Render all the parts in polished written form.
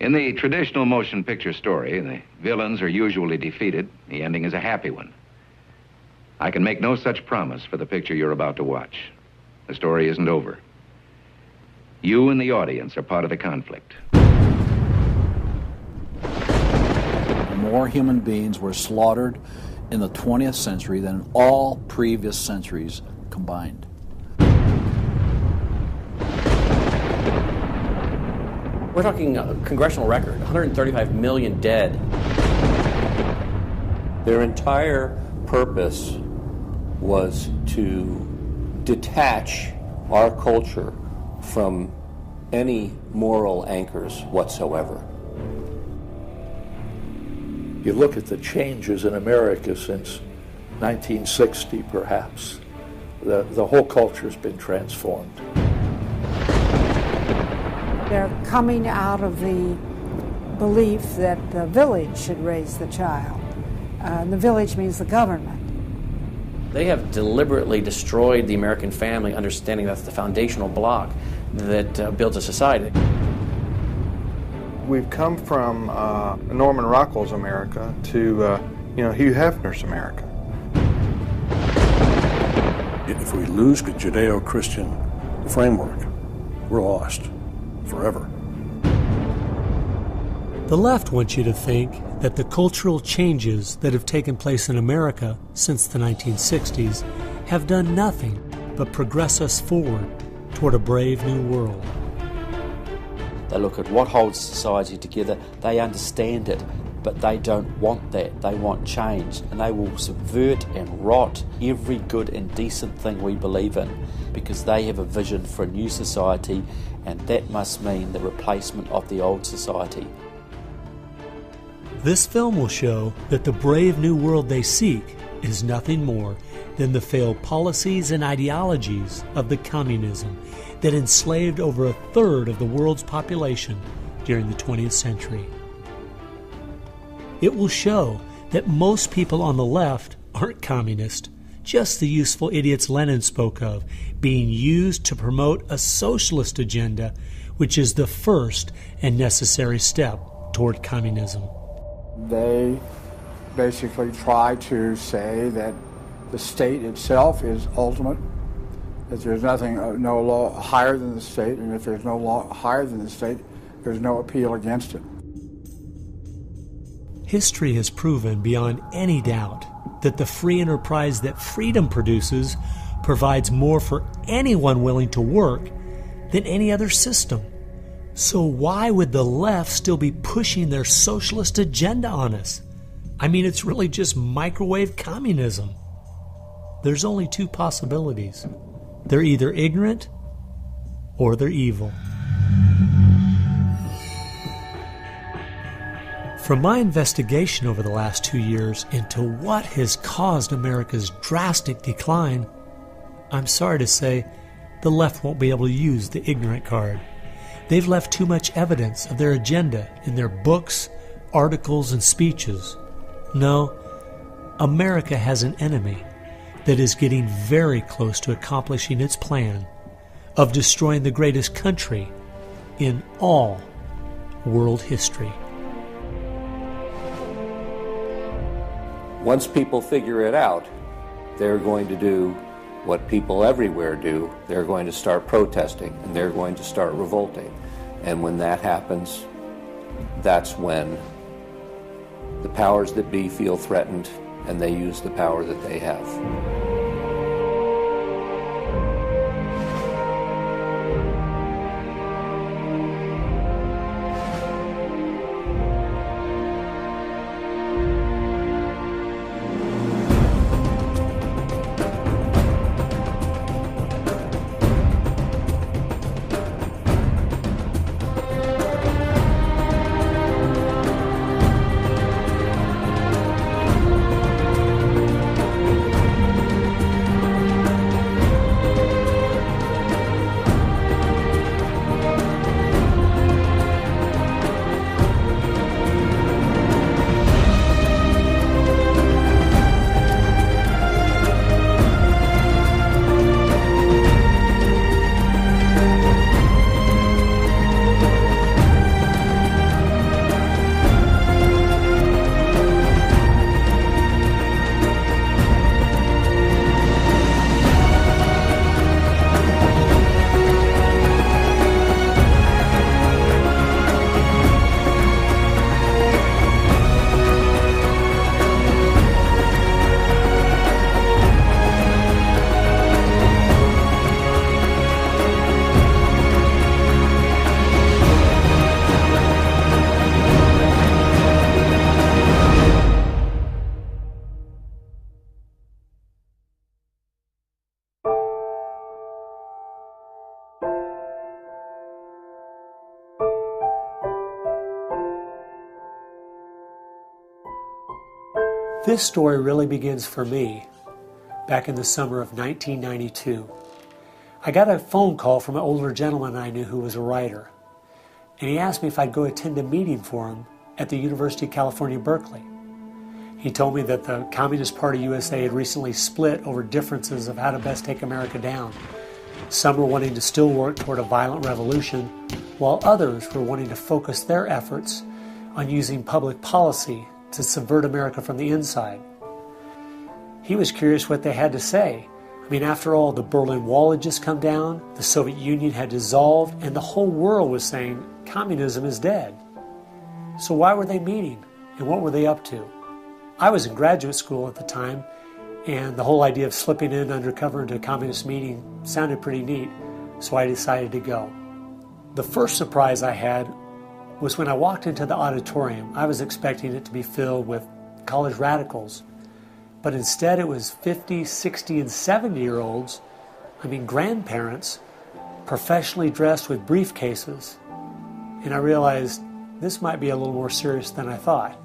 In the traditional motion picture story, the villains are usually defeated. The ending is a happy one. I can make no such promise for the picture you're about to watch. The story isn't over. You and the audience are part of the conflict. More human beings were slaughtered in the 20th century than in all previous centuries combined. We're talking a congressional record, 135 million dead. Their entire purpose was to detach our culture from any moral anchors whatsoever. You look at the changes in America since 1960, perhaps. The whole culture's been transformed. They're coming out of the belief that the village should raise the child. The village means the government. They have deliberately destroyed the American family, understanding that's the foundational block that builds a society. We've come from Norman Rockwell's America to Hugh Hefner's America. If we lose the Judeo-Christian framework, we're lost forever. The left wants you to think that the cultural changes that have taken place in America since the 1960s have done nothing but progress us forward toward a brave new world. They look at what holds society together, they understand it, but they don't want that. They want change, and they will subvert and rot every good and decent thing we believe in because they have a vision for a new society, and that must mean the replacement of the old society. This film will show that the brave new world they seek is nothing more than the failed policies and ideologies of the communism that enslaved over a third of the world's population during the 20th century. It will show that most people on the left aren't communist, just the useful idiots Lenin spoke of, being used to promote a socialist agenda, which is the first and necessary step toward communism. They basically try to say that the state itself is ultimate, that there's no law higher than the state, and if there's no law higher than the state, there's no appeal against it. History has proven beyond any doubt that the free enterprise that freedom produces provides more for anyone willing to work than any other system. So why would the left still be pushing their socialist agenda on us? I mean, it's really just microwave communism. There's only two possibilities. They're either ignorant or they're evil. From my investigation over the last 2 years into what has caused America's drastic decline, I'm sorry to say the left won't be able to use the ignorant card. They've left too much evidence of their agenda in their books, articles, and speeches. No, America has an enemy that is getting very close to accomplishing its plan of destroying the greatest country in all world history. Once people figure it out, they're going to do what people everywhere do. They're going to start protesting, and they're going to start revolting. And when that happens, that's when the powers that be feel threatened, and they use the power that they have. This story really begins for me back in the summer of 1992. I got a phone call from an older gentleman I knew who was a writer, and he asked me if I'd go attend a meeting for him at the University of California, Berkeley. He told me that the Communist Party USA had recently split over differences of how to best take America down. Some were wanting to still work toward a violent revolution, while others were wanting to focus their efforts on using public policy to subvert America from the inside. He was curious what they had to say. I mean, after all, the Berlin Wall had just come down, the Soviet Union had dissolved, and the whole world was saying communism is dead. So why were they meeting, and what were they up to? I was in graduate school at the time, and the whole idea of slipping in undercover into a communist meeting sounded pretty neat, so I decided to go. The first surprise I had was when I walked into the auditorium. I was expecting it to be filled with college radicals, but instead it was 50, 60, and 70-year-olds, grandparents, professionally dressed with briefcases, and I realized this might be a little more serious than I thought.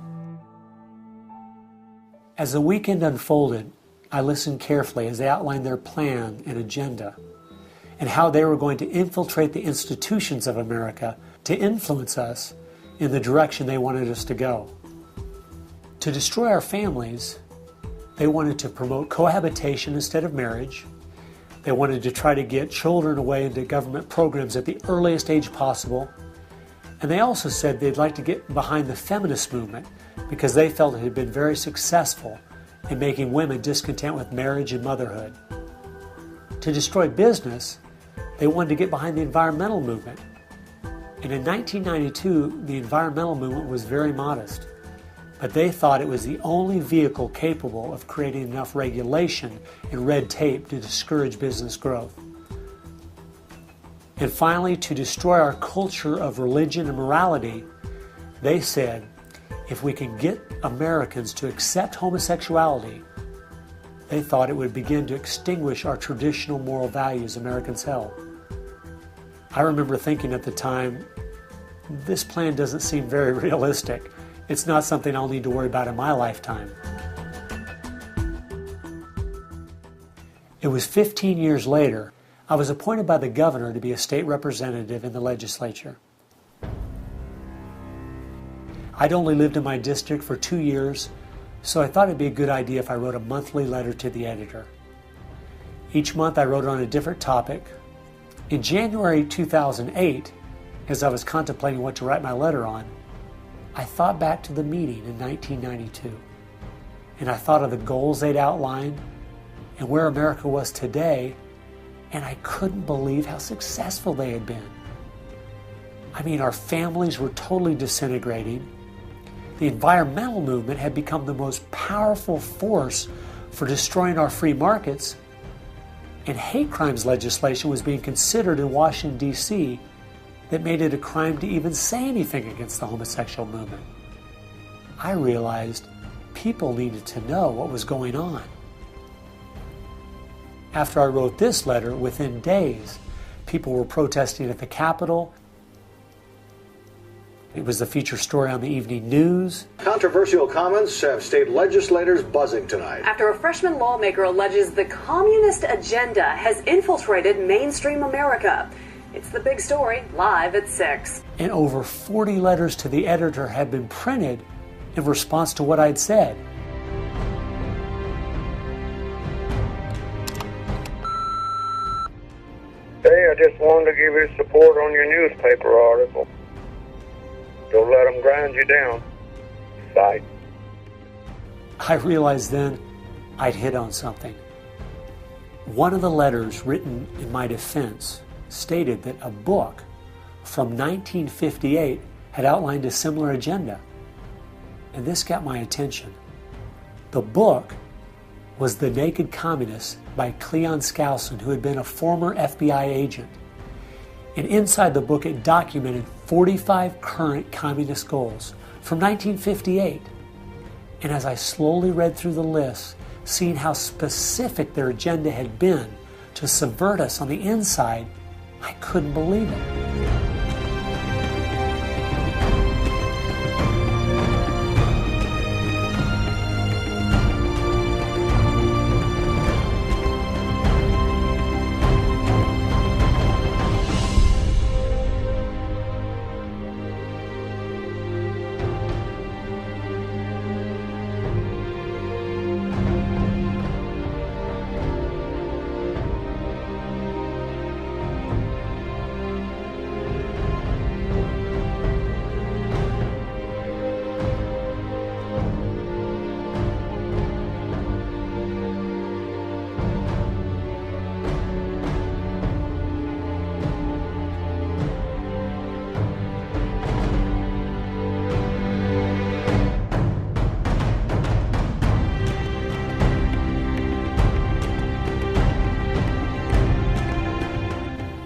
As the weekend unfolded, I listened carefully as they outlined their plan and agenda and how they were going to infiltrate the institutions of America to influence us in the direction they wanted us to go. To destroy our families, they wanted to promote cohabitation instead of marriage. They wanted to try to get children away into government programs at the earliest age possible. And they also said they'd like to get behind the feminist movement because they felt it had been very successful in making women discontent with marriage and motherhood. To destroy business, they wanted to get behind the environmental movement. And in 1992, the environmental movement was very modest, but they thought it was the only vehicle capable of creating enough regulation and red tape to discourage business growth. And finally, to destroy our culture of religion and morality, they said, if we can get Americans to accept homosexuality, they thought it would begin to extinguish our traditional moral values Americans held. I remember thinking at the time, this plan doesn't seem very realistic. It's not something I'll need to worry about in my lifetime. It was 15 years later, I was appointed by the governor to be a state representative in the legislature. I'd only lived in my district for 2 years, so I thought it'd be a good idea if I wrote a monthly letter to the editor. Each month I wrote on a different topic. In January 2008, as I was contemplating what to write my letter on, I thought back to the meeting in 1992, and I thought of the goals they'd outlined and where America was today, and I couldn't believe how successful they had been. Our families were totally disintegrating. The environmental movement had become the most powerful force for destroying our free markets, and hate crimes legislation was being considered in Washington, D.C. that made it a crime to even say anything against the homosexual movement. I realized people needed to know what was going on. After I wrote this letter, within days, people were protesting at the Capitol. It was the feature story on the evening news. Controversial comments have state legislators buzzing tonight. After a freshman lawmaker alleges the communist agenda has infiltrated mainstream America. It's the big story, live at 6. And over 40 letters to the editor had been printed in response to what I'd said. Hey, I just wanted to give you support on your newspaper article. Don't let them grind you down. Bye. I realized then I'd hit on something. One of the letters written in my defense stated that a book from 1958 had outlined a similar agenda. And this got my attention. The book was The Naked Communists by Cleon Skousen, who had been a former FBI agent. And inside the book it documented 45 current communist goals from 1958. And as I slowly read through the list, seeing how specific their agenda had been to subvert us on the inside, I couldn't believe it.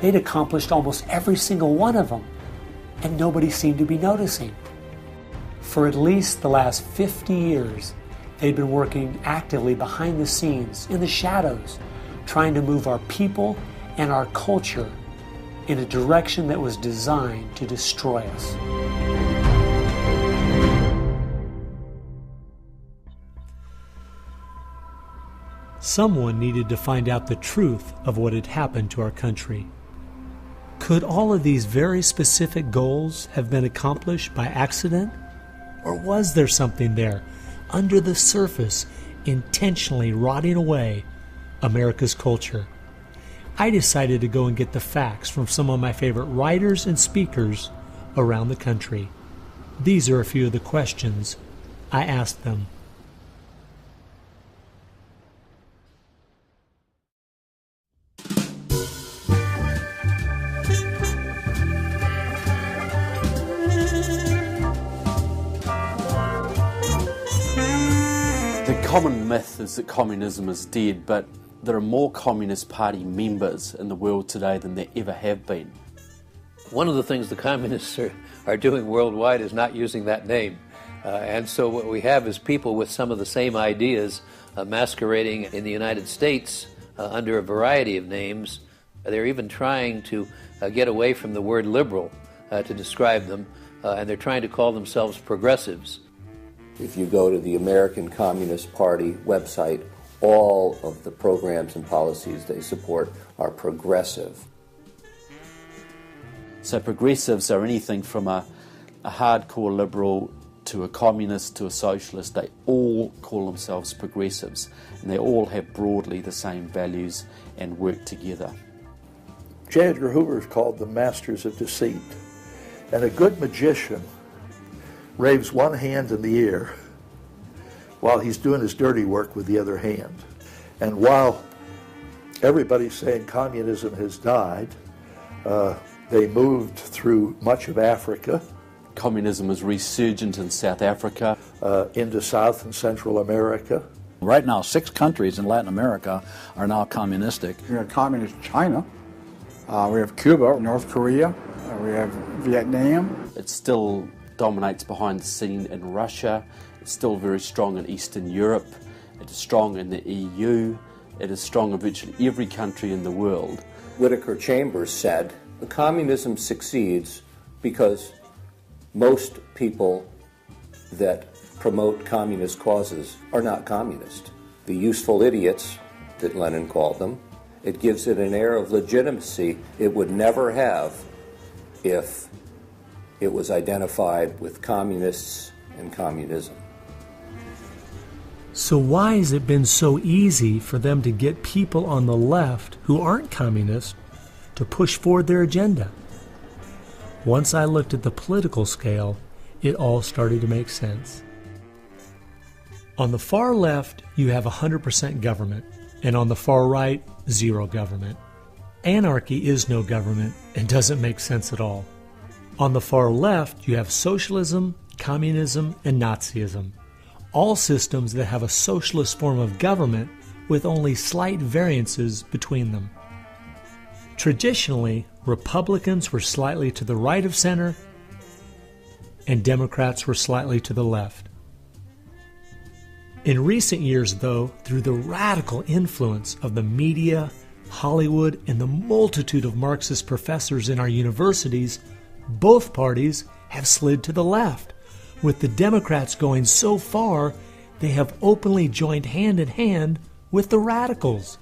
They'd accomplished almost every single one of them, and nobody seemed to be noticing. For at least the last 50 years, they'd been working actively behind the scenes, in the shadows, trying to move our people and our culture in a direction that was designed to destroy us. Someone needed to find out the truth of what had happened to our country. Could all of these very specific goals have been accomplished by accident? Or was there something there, under the surface, intentionally rotting away America's culture? I decided to go and get the facts from some of my favorite writers and speakers around the country. These are a few of the questions I asked them. The common myth is that communism is dead, but there are more Communist Party members in the world today than there ever have been. One of the things the communists are doing worldwide is not using that name. And so what we have is people with some of the same ideas masquerading in the United States under a variety of names. They're even trying to get away from the word liberal to describe them, and they're trying to call themselves progressives. If you go to the American Communist Party website, all of the programs and policies they support are progressive. So progressives are anything from a hardcore liberal to a communist to a socialist. They all call themselves progressives, and they all have broadly the same values and work together. J. Edgar Hoover is called the masters of deceit. And a good magician raves one hand in the air while he's doing his dirty work with the other hand. And while everybody's saying communism has died, they moved through much of Africa. Communism is resurgent in South Africa. Into South and Central America. Right now, 6 countries in Latin America are now communistic. We have communist China. We have Cuba, North Korea. We have Vietnam. It still dominates behind the scene in Russia. It's still very strong in Eastern Europe. It is strong in the EU. It is strong in virtually every country in the world. Whittaker Chambers said, communism succeeds because most people that promote communist causes are not communist. The useful idiots, that Lenin called them, it gives it an air of legitimacy it would never have if it was identified with communists and communism. So why has it been so easy for them to get people on the left who aren't communists to push forward their agenda? Once I looked at the political scale, it all started to make sense. On the far left, you have 100% government, and on the far right, zero government. Anarchy is no government and doesn't make sense at all. On the far left, you have socialism, communism, and Nazism, all systems that have a socialist form of government with only slight variances between them. Traditionally, Republicans were slightly to the right of center, and Democrats were slightly to the left. In recent years, though, through the radical influence of the media, Hollywood, and the multitude of Marxist professors in our universities, both parties have slid to the left, with the Democrats going so far they have openly joined hand in hand with the radicals.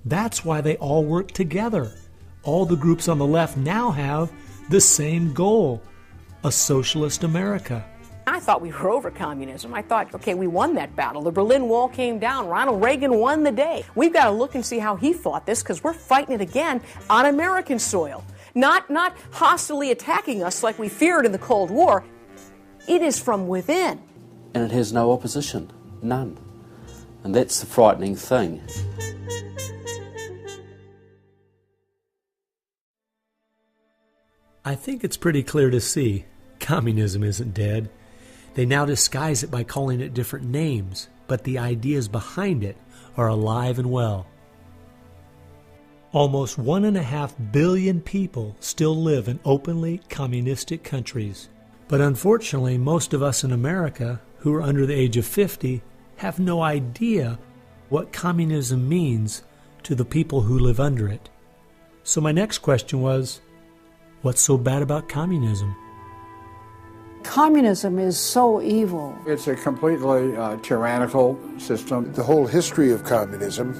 That's why they all work together. All the groups on the left now have the same goal, a socialist America. I thought we were over communism. I thought, okay, we won that battle. The Berlin Wall came down. Ronald Reagan won the day. We've got to look and see how he fought this, because we're fighting it again on American soil. Not hostilely attacking us like we feared in the Cold War. It is from within. And it has no opposition, none. And that's the frightening thing. I think it's pretty clear to see communism isn't dead. They now disguise it by calling it different names, but the ideas behind it are alive and well. Almost 1.5 billion people still live in openly communistic countries. But unfortunately, most of us in America who are under the age of 50 have no idea what communism means to the people who live under it. So my next question was, what's so bad about communism? Communism is so evil. It's a completely tyrannical system. The whole history of communism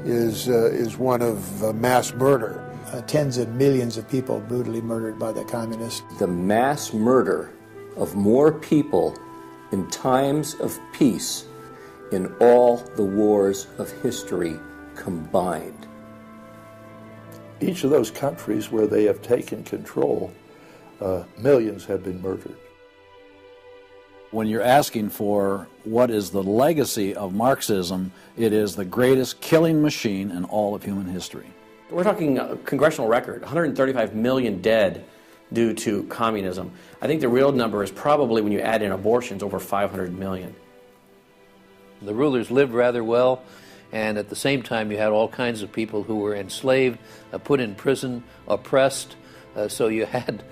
is one of mass murder. Tens of millions of people brutally murdered by the communists. The mass murder of more people in times of peace in all the wars of history combined. Each of those countries where they have taken control, millions have been murdered. When you're asking for what is the legacy of Marxism, it is the greatest killing machine in all of human history. We're talking a congressional record, 135 million dead due to communism. I think the real number is probably, when you add in abortions, over 500 million. The rulers lived rather well, and at the same time you had all kinds of people who were enslaved, put in prison, oppressed, so you had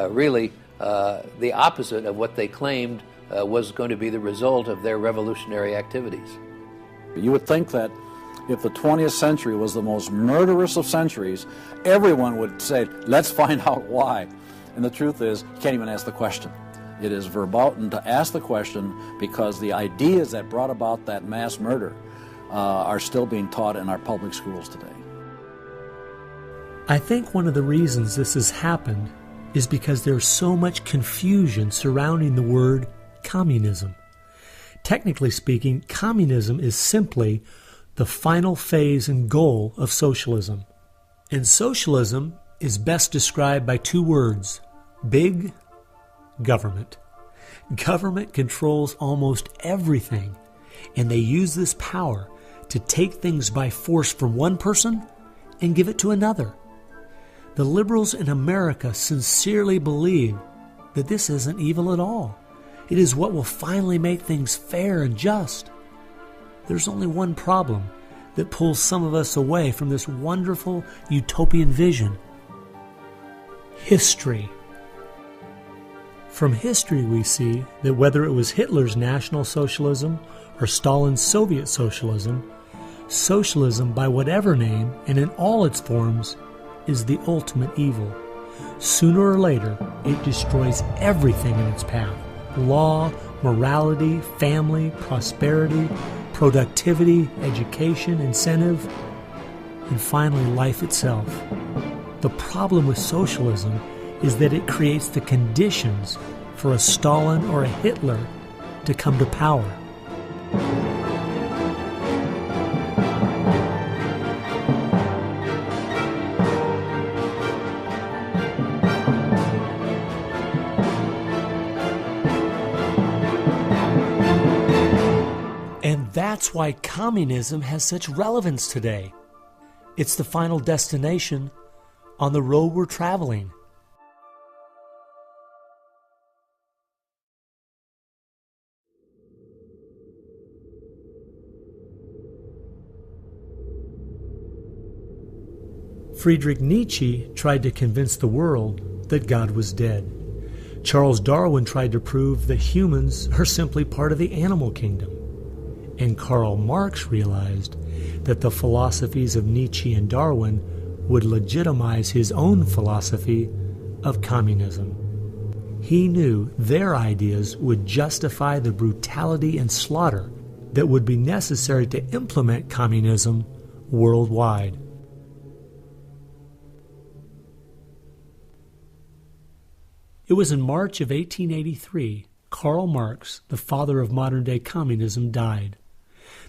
really the opposite of what they claimed was going to be the result of their revolutionary activities. You would think that if the 20th century was the most murderous of centuries, everyone would say, let's find out why. And the truth is, you can't even ask the question. It is verboten to ask the question because the ideas that brought about that mass murder are still being taught in our public schools today. I think one of the reasons this has happened is because there's so much confusion surrounding the word communism. Technically speaking, communism is simply the final phase and goal of socialism. And socialism is best described by two words: big government. Government controls almost everything, and they use this power to take things by force from one person and give it to another. The liberals in America sincerely believe that this isn't evil at all. It is what will finally make things fair and just. There's only one problem that pulls some of us away from this wonderful utopian vision: history. From history we see that whether it was Hitler's National Socialism or Stalin's Soviet Socialism, socialism by whatever name and in all its forms is the ultimate evil. Sooner or later, it destroys everything in its path: law, morality, family, prosperity, productivity, education, incentive, and finally life itself. The problem with socialism is that it creates the conditions for a Stalin or a Hitler to come to power. And that's why communism has such relevance today. It's the final destination on the road we're traveling. Friedrich Nietzsche tried to convince the world that God was dead. Charles Darwin tried to prove that humans are simply part of the animal kingdom. And Karl Marx realized that the philosophies of Nietzsche and Darwin would legitimize his own philosophy of communism. He knew their ideas would justify the brutality and slaughter that would be necessary to implement communism worldwide. It was in March of 1883, Karl Marx, the father of modern-day communism, died.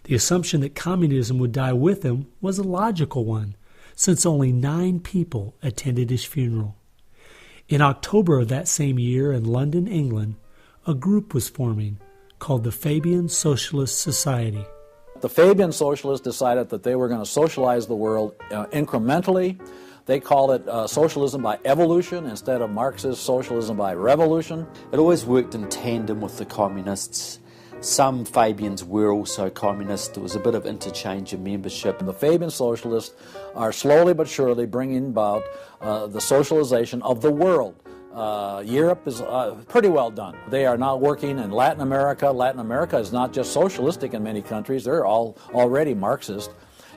The assumption that communism would die with him was a logical one, since only 9 people attended his funeral. In October of that same year in London, England, a group was forming called the Fabian Socialist Society. The Fabian Socialists decided that they were going to socialize the world incrementally. They called it socialism by evolution instead of Marxist socialism by revolution. It always worked in tandem with the communists. Some Fabians were also communist. There was a bit of interchange of membership. The Fabian socialists are slowly but surely bringing about the socialization of the world. Europe is pretty well done. They are now working in Latin America. Latin America is not just socialistic in many countries. They're all already Marxist.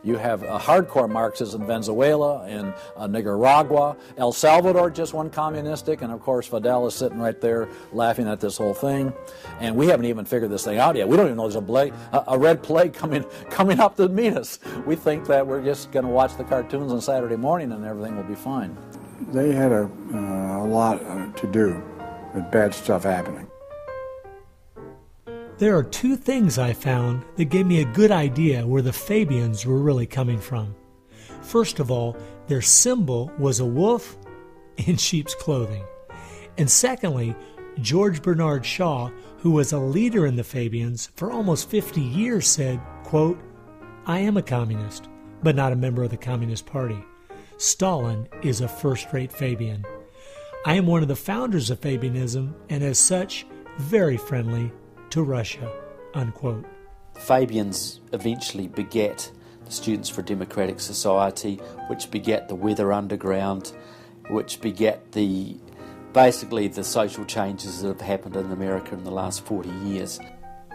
You have hardcore Marxists in Venezuela, in Nicaragua. El Salvador just went communistic, and of course Fidel is sitting right there laughing at this whole thing. And we haven't even figured this thing out yet. We don't even know there's a red plague coming up to meet us. We think that we're just going to watch the cartoons on Saturday morning and everything will be fine. They had a lot to do with bad stuff happening. There are two things I found that gave me a good idea where the Fabians were really coming from. First of all, their symbol was a wolf in sheep's clothing. And secondly, George Bernard Shaw, who was a leader in the Fabians for almost 50 years, said, quote, "I am a communist, but not a member of the Communist Party. Stalin is a first-rate Fabian. I am one of the founders of Fabianism, and as such, very friendly to Russia," unquote. Fabians eventually begat the Students for Democratic Society, which begat the Weather Underground, which begat basically the social changes that have happened in America in the last 40 years.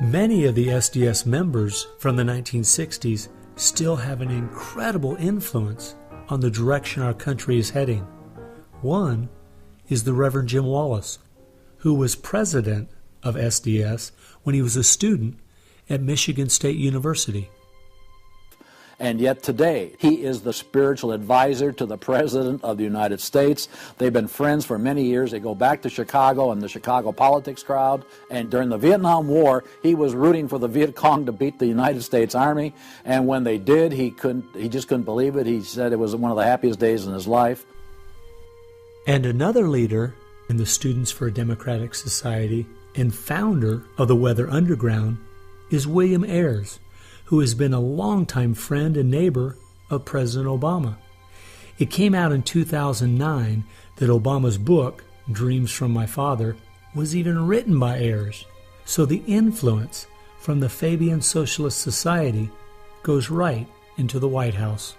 Many of the SDS members from the 1960s still have an incredible influence on the direction our country is heading. One is the Reverend Jim Wallace, who was president of SDS when he was a student at Michigan State University. And yet today, he is the spiritual advisor to the President of the United States. They've been friends for many years. They go back to Chicago and the Chicago politics crowd. And during the Vietnam War, he was rooting for the Viet Cong to beat the United States Army. And when they did, he just couldn't believe it. He said it was one of the happiest days in his life. And another leader in the Students for a Democratic Society and founder of the Weather Underground is William Ayers, who has been a longtime friend and neighbor of President Obama. It came out in 2009 that Obama's book, Dreams from My Father, was even written by Ayers. So the influence from the Fabian Socialist Society goes right into the White House.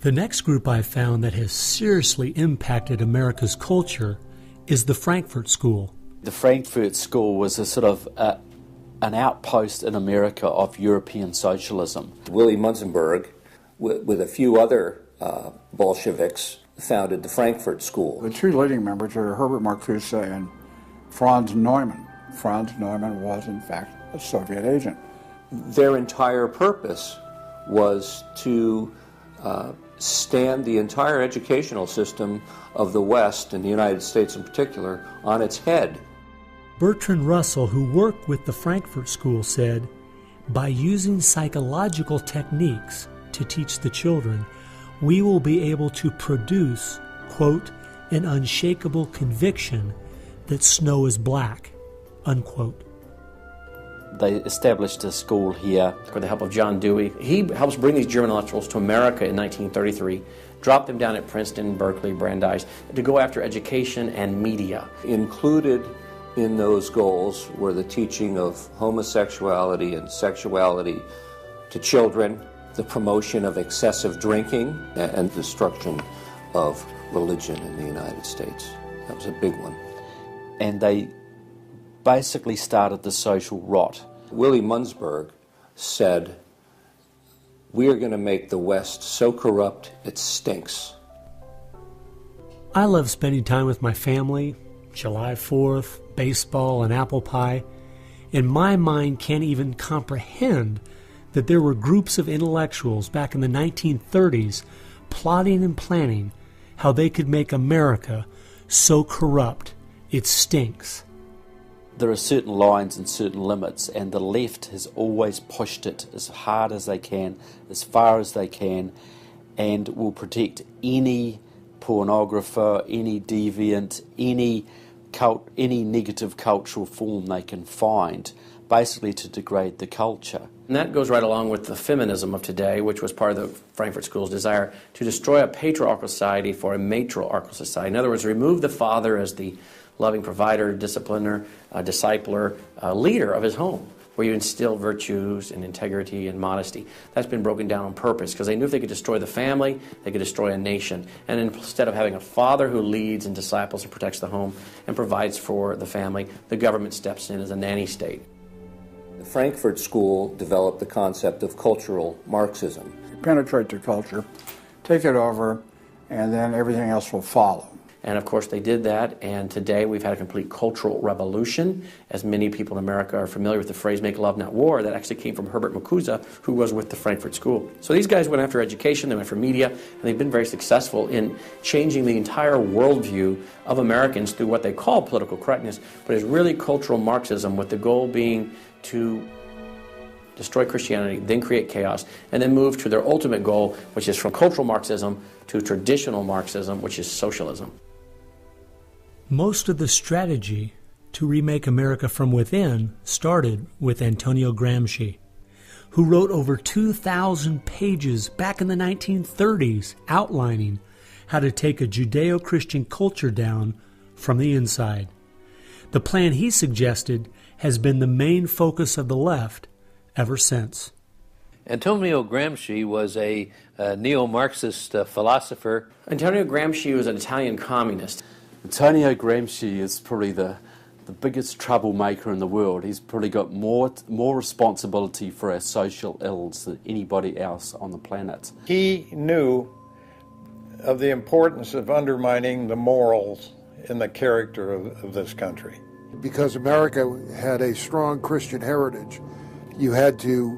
The next group I found that has seriously impacted America's culture is the Frankfurt School. The Frankfurt School was a sort of an outpost in America of European socialism. Willy Munzenberg, with a few other Bolsheviks, founded the Frankfurt School. The two leading members are Herbert Marcuse and Franz Neumann. Franz Neumann was, in fact, a Soviet agent. Their entire purpose was to stand the entire educational system of the West, and the United States in particular, on its head. Bertrand Russell, who worked with the Frankfurt School, said, "By using psychological techniques to teach the children, we will be able to produce, quote, an unshakable conviction that snow is black," unquote. They established a school here. With the help of John Dewey. He helps bring these German intellectuals to America in 1933, drop them down at Princeton, Berkeley, Brandeis, to go after education and media. Included in those goals were the teaching of homosexuality and sexuality to children, the promotion of excessive drinking, and destruction of religion in the United States. That was a big one. And they basically started the social rot. Willy Munzenberg said, "We are going to make the West so corrupt it stinks." I love spending time with my family, July 4th, baseball, and apple pie, and my mind can't even comprehend that there were groups of intellectuals back in the 1930s plotting and planning how they could make America so corrupt it stinks. There are certain lines and certain limits, and the left has always pushed it as hard as they can, as far as they can, and will protect any pornographer, any deviant, any negative cultural form they can find, basically to degrade the culture. And that goes right along with the feminism of today, which was part of the Frankfurt School's desire to destroy a patriarchal society for a matriarchal society. In other words, remove the father as the loving provider, discipliner, discipler, leader of his home, where you instill virtues and integrity and modesty. That's been broken down on purpose because they knew if they could destroy the family, they could destroy a nation. And instead of having a father who leads and disciples and protects the home and provides for the family, the government steps in as a nanny state. The Frankfurt School developed the concept of cultural Marxism. Penetrate the culture, take it over, and then everything else will follow. And of course they did that, and today we've had a complete cultural revolution. As many people in America are familiar with the phrase "make love, not war," that actually came from Herbert Marcuse, who was with the Frankfurt School. So these guys went after education, they went for media, and they've been very successful in changing the entire worldview of Americans through what they call political correctness, but it's really cultural Marxism, with the goal being to destroy Christianity, then create chaos, and then move to their ultimate goal, which is from cultural Marxism to traditional Marxism, which is socialism. Most of the strategy to remake America from within started with Antonio Gramsci, who wrote over 2,000 pages back in the 1930s outlining how to take a Judeo-Christian culture down from the inside. The plan he suggested has been the main focus of the left ever since. Antonio Gramsci was a neo-Marxist philosopher. Antonio Gramsci was an Italian communist. Antonio Gramsci is probably the biggest troublemaker in the world. He's probably got more responsibility for our social ills than anybody else on the planet. He knew of the importance of undermining the morals in the character of this country. Because America had a strong Christian heritage, you had to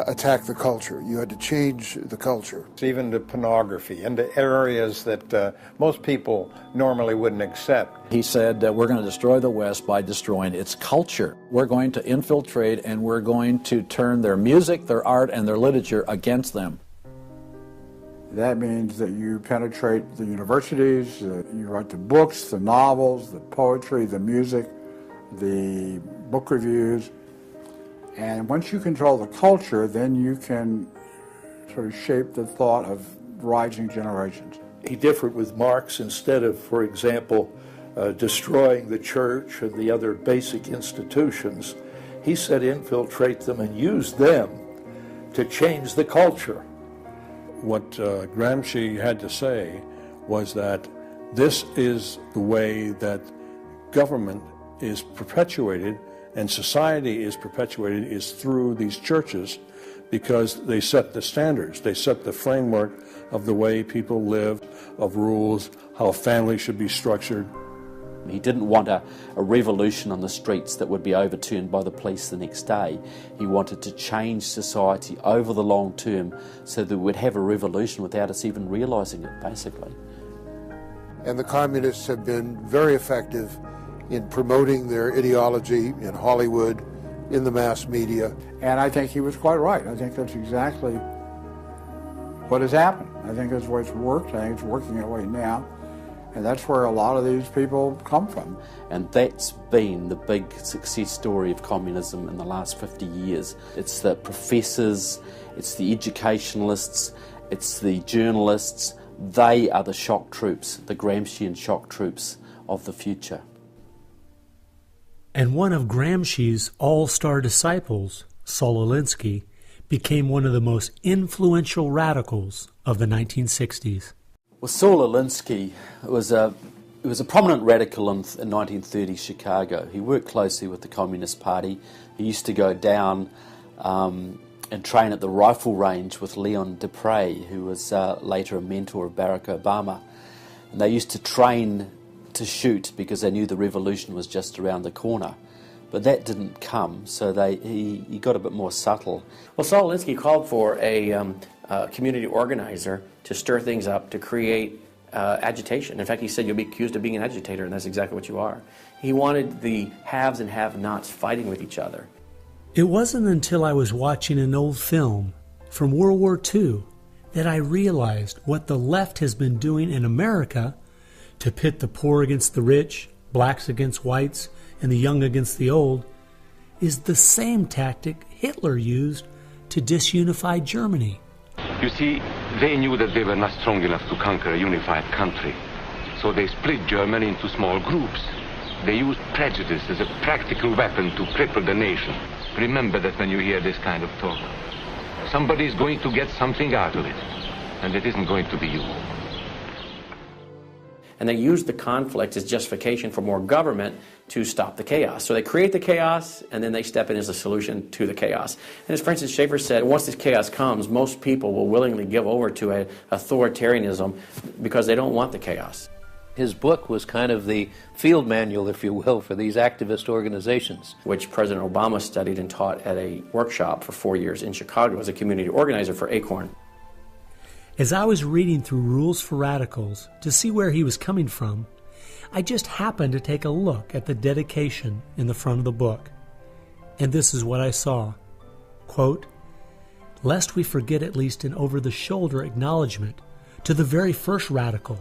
attack the culture. You had to change the culture. Even to pornography, into areas that most people normally wouldn't accept. He said that we're going to destroy the West by destroying its culture. We're going to infiltrate and we're going to turn their music, their art, and their literature against them. That means that you penetrate the universities, you write the books, the novels, the poetry, the music, the book reviews. And once you control the culture, then you can sort of shape the thought of rising generations. He differed with Marx. Instead of, for example, destroying the church and the other basic institutions, he said infiltrate them and use them to change the culture. What Gramsci had to say was that this is the way that government is perpetuated and society is perpetuated is through these churches, because they set the standards, they set the framework of the way people live, of rules, how a family should be structured. He didn't want a revolution on the streets that would be overturned by the police the next day. He wanted to change society over the long term so that we'd have a revolution without us even realizing it, basically. And the communists have been very effective in promoting their ideology in Hollywood, in the mass media. And I think he was quite right. I think that's exactly what has happened. I think that's the way it's worked. I think it's working that way now. And that's where a lot of these people come from. And that's been the big success story of communism in the last 50 years. It's the professors, it's the educationalists, it's the journalists. They are the shock troops, the Gramscian shock troops of the future. And one of Gramsci's all-star disciples, Saul Alinsky, became one of the most influential radicals of the 1960s. Well, Saul Alinsky was a prominent radical in 1930 Chicago. He worked closely with the Communist Party. He used to go down and train at the rifle range with Leon Dupre, who was later a mentor of Barack Obama. And they used to train to shoot because they knew the revolution was just around the corner. But that didn't come, so he got a bit more subtle. Well, Saul Alinsky called for a community organizer to stir things up, to create agitation. In fact, he said, you'll be accused of being an agitator, and that's exactly what you are. He wanted the haves and have-nots fighting with each other. It wasn't until I was watching an old film from World War II that I realized what the left has been doing in America to pit the poor against the rich, blacks against whites, and the young against the old, is the same tactic Hitler used to disunify Germany. You see, they knew that they were not strong enough to conquer a unified country. So they split Germany into small groups. They used prejudice as a practical weapon to cripple the nation. Remember that when you hear this kind of talk. Somebody's going to get something out of it, and it isn't going to be you. And they use the conflict as justification for more government to stop the chaos. So they create the chaos, and then they step in as a solution to the chaos. And as Francis Schaeffer said, once this chaos comes, most people will willingly give over to an authoritarianism because they don't want the chaos. His book was kind of the field manual, if you will, for these activist organizations. Which President Obama studied and taught at a workshop for 4 years in Chicago as a community organizer for ACORN. As I was reading through Rules for Radicals to see where he was coming from, I just happened to take a look at the dedication in the front of the book. And this is what I saw. Quote, "Lest we forget at least an over-the-shoulder acknowledgement to the very first radical,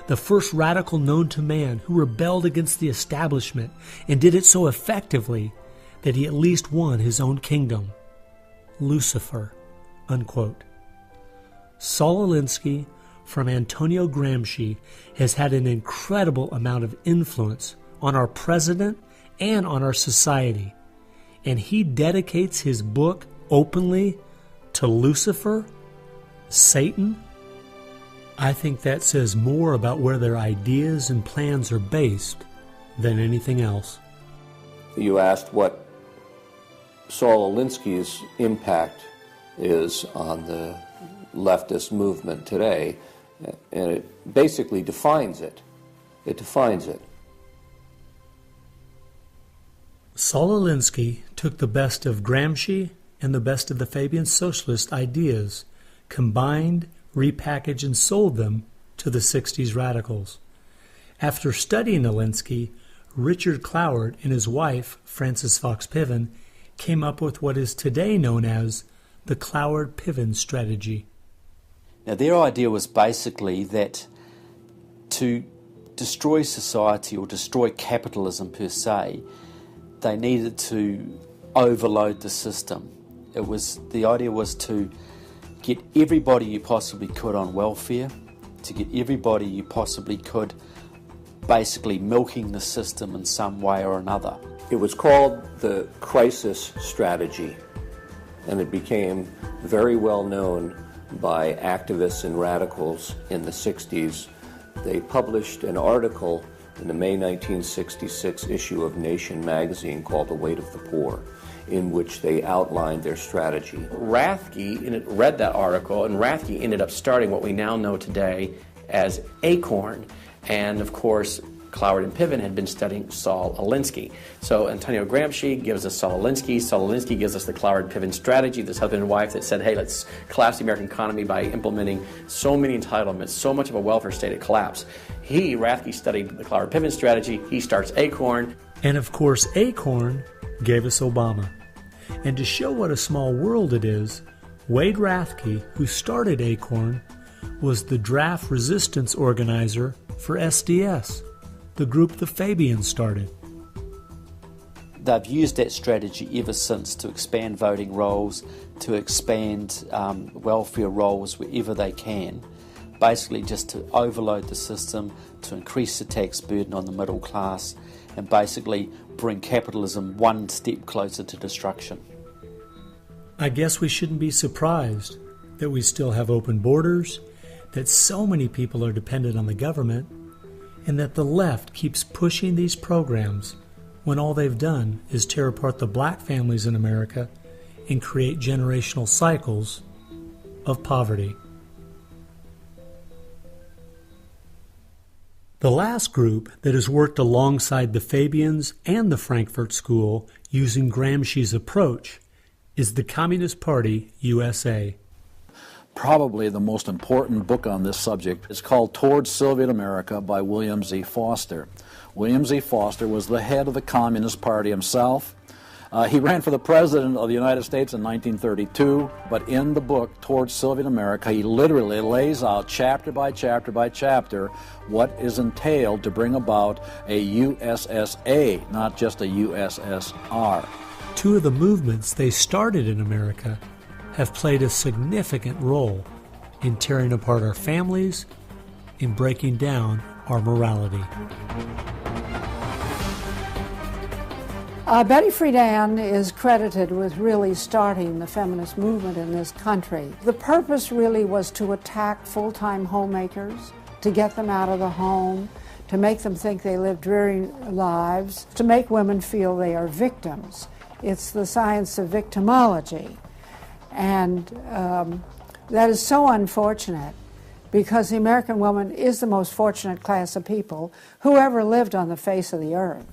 the first radical known to man who rebelled against the establishment and did it so effectively that he at least won his own kingdom. Lucifer." Unquote. Saul Alinsky from Antonio Gramsci has had an incredible amount of influence on our president and on our society, and he dedicates his book openly to Lucifer, Satan. I think that says more about where their ideas and plans are based than anything else. You asked what Saul Alinsky's impact is on the leftist movement today, and it basically defines it. It defines it. Saul Alinsky took the best of Gramsci and the best of the Fabian socialist ideas, combined, repackaged, and sold them to the 60s radicals. After studying Alinsky, Richard Cloward and his wife, Frances Fox Piven, came up with what is today known as the Cloward-Piven strategy. Now, their idea was basically that to destroy society or destroy capitalism per se, they needed to overload the system. The idea was to get everybody you possibly could on welfare, to get everybody you possibly could basically milking the system in some way or another. It was called the crisis strategy, and it became very well known by activists and radicals in the 60s. They published an article in the May 1966 issue of Nation magazine called The Weight of the Poor, in which they outlined their strategy. Rathke read that article, and Rathke ended up starting what we now know today as ACORN. And of course, Cloward and Piven had been studying Saul Alinsky. So Antonio Gramsci gives us Saul Alinsky. Saul Alinsky gives us the Cloward-Piven strategy, this husband and wife that said, hey, let's collapse the American economy by implementing so many entitlements, so much of a welfare state it collapsed. Rathke studied the Cloward-Piven strategy. He starts ACORN. And of course, ACORN gave us Obama. And to show what a small world it is, Wade Rathke, who started ACORN, was the draft resistance organizer for SDS, the group the Fabians started. They've used that strategy ever since to expand voting rolls, to expand welfare rolls wherever they can, basically just to overload the system, to increase the tax burden on the middle class, and basically bring capitalism one step closer to destruction. I guess we shouldn't be surprised that we still have open borders, that so many people are dependent on the government, and that the left keeps pushing these programs when all they've done is tear apart the black families in America and create generational cycles of poverty. The last group that has worked alongside the Fabians and the Frankfurt School using Gramsci's approach is the Communist Party USA. Probably the most important book on this subject is called Towards Soviet America by William Z. Foster. William Z. Foster was the head of the Communist Party himself. He ran for the President of the United States in 1932, but in the book, Towards Soviet America, he literally lays out chapter by chapter by chapter what is entailed to bring about a USSA, not just a USSR. Two of the movements they started in America have played a significant role in tearing apart our families, in breaking down our morality. Betty Friedan is credited with really starting the feminist movement in this country. The purpose really was to attack full-time homemakers, to get them out of the home, to make them think they live dreary lives, to make women feel they are victims. It's the science of victimology. And that is so unfortunate, because the American woman is the most fortunate class of people who ever lived on the face of the earth.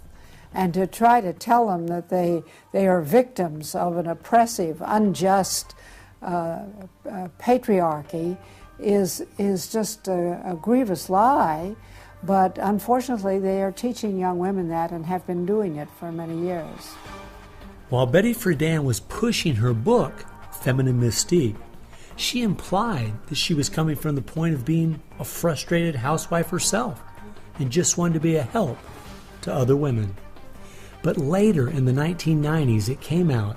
And to try to tell them that they are victims of an oppressive, unjust patriarchy is just a grievous lie. But unfortunately, they are teaching young women that and have been doing it for many years. While Betty Friedan was pushing her book, Feminine Mystique, she implied that she was coming from the point of being a frustrated housewife herself and just wanted to be a help to other women. But later in the 1990s, it came out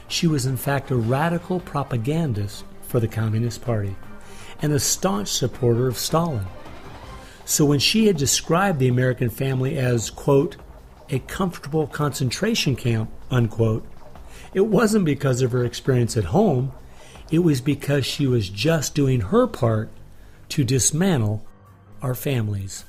she was in fact a radical propagandist for the Communist Party and a staunch supporter of Stalin. So when she had described the American family as, quote, a comfortable concentration camp, unquote, it wasn't because of her experience at home. It was because she was just doing her part to dismantle our families.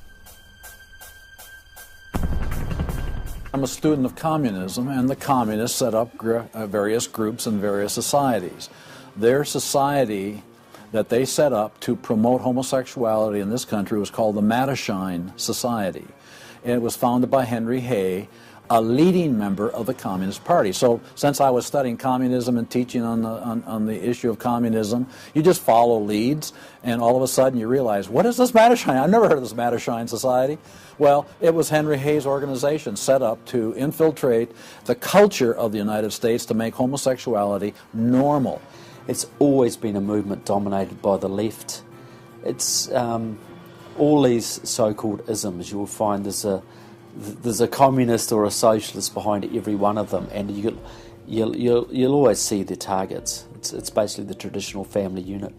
I'm a student of communism, and the communists set up various groups and various societies. Their society that they set up to promote homosexuality in this country was called the Mattachine Society. It was founded by Henry Hay, a leading member of the Communist Party. So since I was studying communism and teaching on the issue of communism, you just follow leads, and all of a sudden you realize, what is this Mattachine? I've never heard of this Mattachine Society. Well, it was Henry Hay's organization set up to infiltrate the culture of the United States to make homosexuality normal. It's always been a movement dominated by the left. It's all these so-called isms. You will find there's a communist or a socialist behind every one of them, and you'll always see their targets. It's basically the traditional family unit.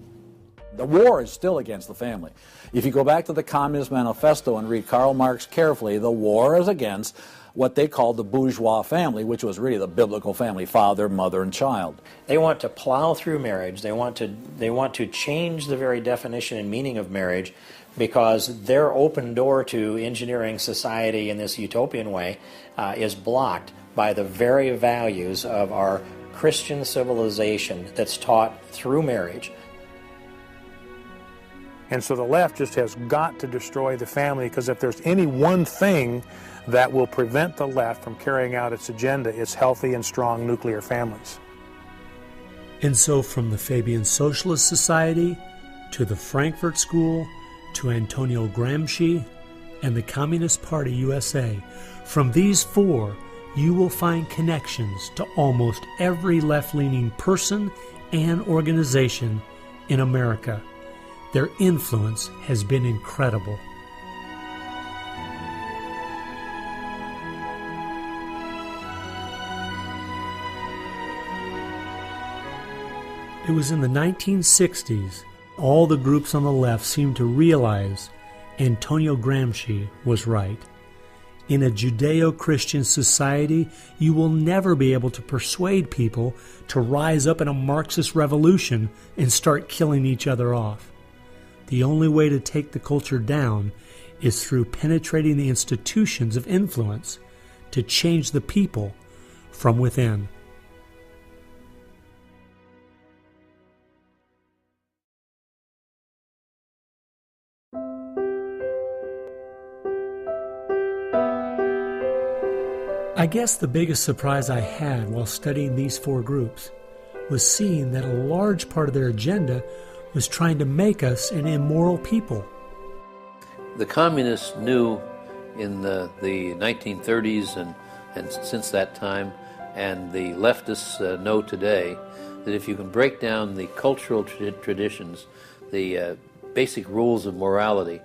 The war is still against the family. If you go back to the Communist Manifesto and read Karl Marx carefully, the war is against what they called the bourgeois family, which was really the biblical family, father, mother, and child. They want to plow through marriage. They want to change the very definition and meaning of marriage, because their open door to engineering society in this utopian way is blocked by the very values of our Christian civilization that's taught through marriage. And so the left just has got to destroy the family, because if there's any one thing that will prevent the left from carrying out its agenda, it's healthy and strong nuclear families. And so from the Fabian Socialist Society to the Frankfurt School to Antonio Gramsci and the Communist Party USA, from these four you will find connections to almost every left-leaning person and organization in America. Their influence has been incredible. It was in the 1960s, all the groups on the left seemed to realize Antonio Gramsci was right. In a Judeo-Christian society, you will never be able to persuade people to rise up in a Marxist revolution and start killing each other off. The only way to take the culture down is through penetrating the institutions of influence to change the people from within. I guess the biggest surprise I had while studying these four groups was seeing that a large part of their agenda was trying to make us an immoral people. The communists knew in the 1930s and since that time, and the leftists know today, that if you can break down the cultural traditions, the basic rules of morality,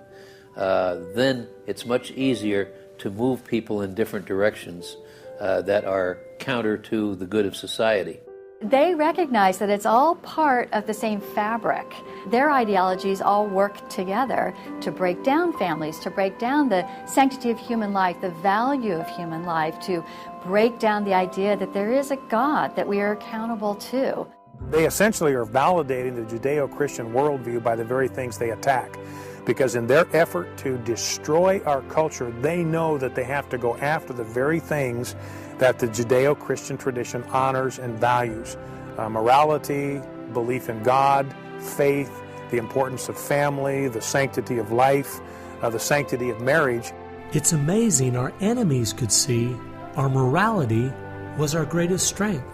then it's much easier to move people in different directions that are counter to the good of society. They recognize that it's all part of the same fabric. Their ideologies all work together to break down families, to break down the sanctity of human life, the value of human life, to break down the idea that there is a God that we are accountable to. They essentially are validating the Judeo-Christian worldview by the very things they attack. Because in their effort to destroy our culture, they know that they have to go after the very things that the Judeo-Christian tradition honors and values. Morality, belief in God, faith, the importance of family, the sanctity of life, the sanctity of marriage. It's amazing our enemies could see our morality was our greatest strength.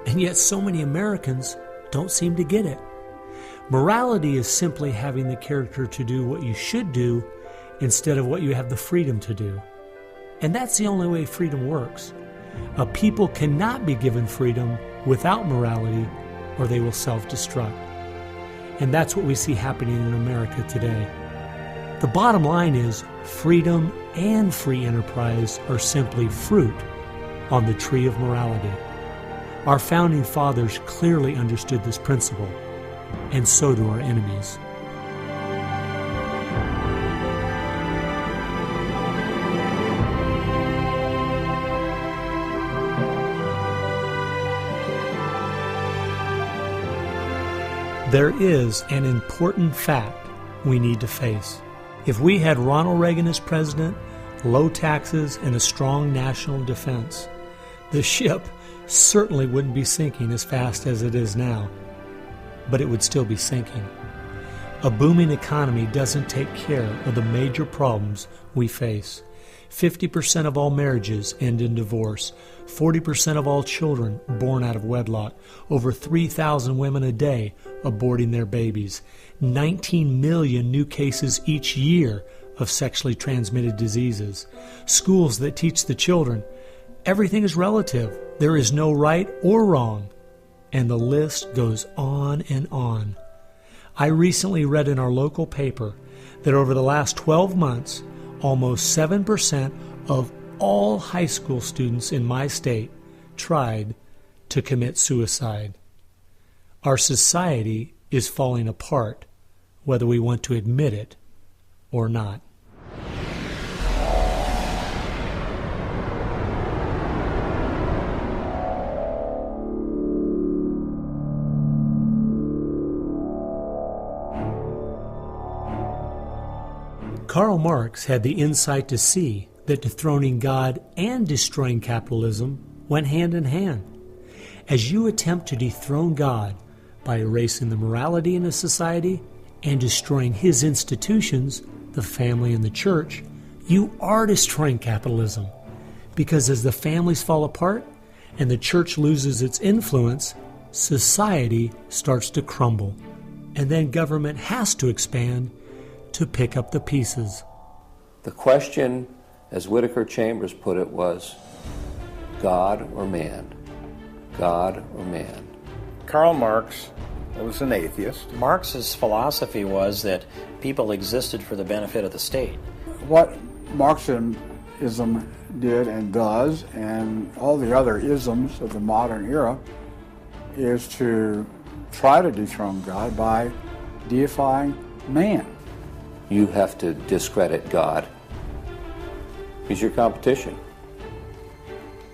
And yet so many Americans don't seem to get it. Morality is simply having the character to do what you should do instead of what you have the freedom to do. And that's the only way freedom works. A people cannot be given freedom without morality, or they will self-destruct. And that's what we see happening in America today. The bottom line is freedom and free enterprise are simply fruit on the tree of morality. Our founding fathers clearly understood this principle, and so do our enemies. There is an important fact we need to face. If we had Ronald Reagan as president, low taxes, and a strong national defense, the ship certainly wouldn't be sinking as fast as it is now, but it would still be sinking. A booming economy doesn't take care of the major problems we face. 50% of all marriages end in divorce. 40% of all children born out of wedlock. Over 3,000 women a day aborting their babies. 19 million new cases each year of sexually transmitted diseases. Schools that teach the children everything is relative. There is no right or wrong. And the list goes on and on. I recently read in our local paper that over the last 12 months, almost 7% of all high school students in my state tried to commit suicide. Our society is falling apart, whether we want to admit it or not. Karl Marx had the insight to see that dethroning God and destroying capitalism went hand in hand. As you attempt to dethrone God by erasing the morality in a society and destroying his institutions, the family and the church, you are destroying capitalism. Because as the families fall apart and the church loses its influence, society starts to crumble. And then government has to expand to pick up the pieces. The question, as Whittaker Chambers put it, was God or man? God or man? Karl Marx was an atheist. Marx's philosophy was that people existed for the benefit of the state. What Marxism did and does, and all the other isms of the modern era, is to try to dethrone God by deifying man. You have to discredit God. He's your competition.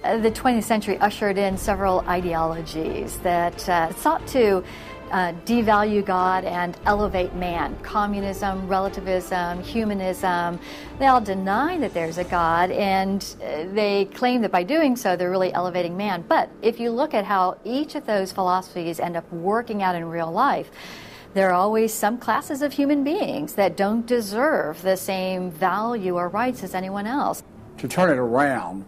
The 20th century ushered in several ideologies that sought to devalue God and elevate man. Communism, relativism, humanism, they all deny that there's a God, and they claim that by doing so they're really elevating man. But if you look at how each of those philosophies end up working out in real life, there are always some classes of human beings that don't deserve the same value or rights as anyone else. To turn it around,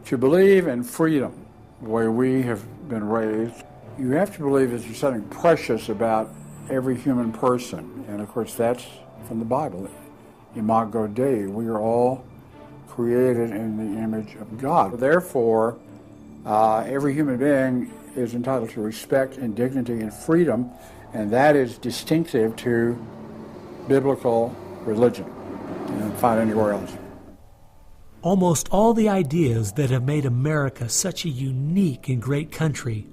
to believe in freedom, the way we have been raised, you have to believe that there's something precious about every human person. And of course that's from the Bible. Imago Dei, we are all created in the image of God. Therefore, every human being is entitled to respect and dignity and freedom, and that is distinctive to biblical religion. You don't find anywhere else. Almost all the ideas that have made America such a unique and great country,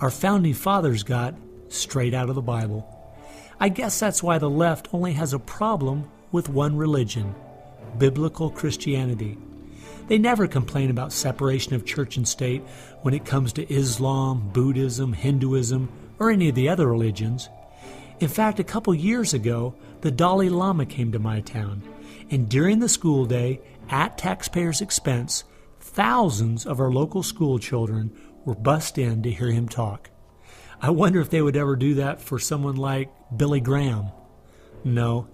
our founding fathers got straight out of the Bible. I guess that's why the left only has a problem with one religion, biblical Christianity. They never complain about separation of church and state when it comes to Islam, Buddhism, Hinduism, or any of the other religions. In fact, a couple years ago, the Dalai Lama came to my town, and during the school day, at taxpayers' expense, thousands of our local school children were bussed in to hear him talk. I wonder if they would ever do that for someone like Billy Graham. No,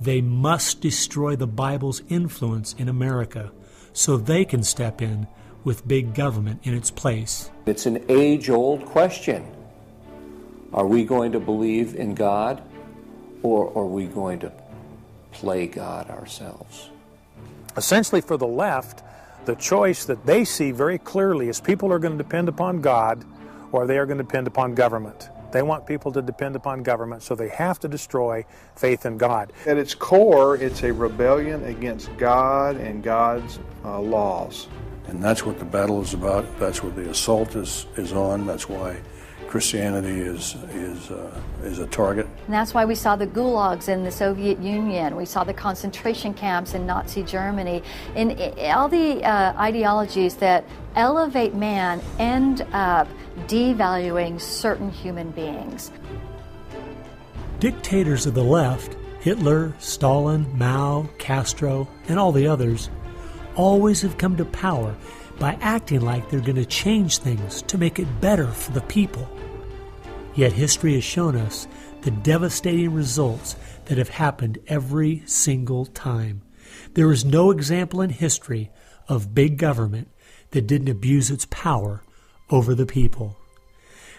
they must destroy the Bible's influence in America so they can step in with big government in its place. It's an age-old question. Are we going to believe in God, or are we going to play God ourselves? Essentially, for the left, the choice that they see very clearly is people are going to depend upon God or they are going to depend upon government. They want people to depend upon government, so they have to destroy faith in God. At its core, it's a rebellion against God and God's laws. And that's what the battle is about. That's what the assault is on. That's why Christianity is a target. And that's why we saw the gulags in the Soviet Union. We saw the concentration camps in Nazi Germany. In all the ideologies that elevate man end up devaluing certain human beings. Dictators of the left, Hitler, Stalin, Mao, Castro, and all the others, always have come to power by acting like they're going to change things to make it better for the people. Yet history has shown us the devastating results that have happened every single time. There is no example in history of big government that didn't abuse its power over the people.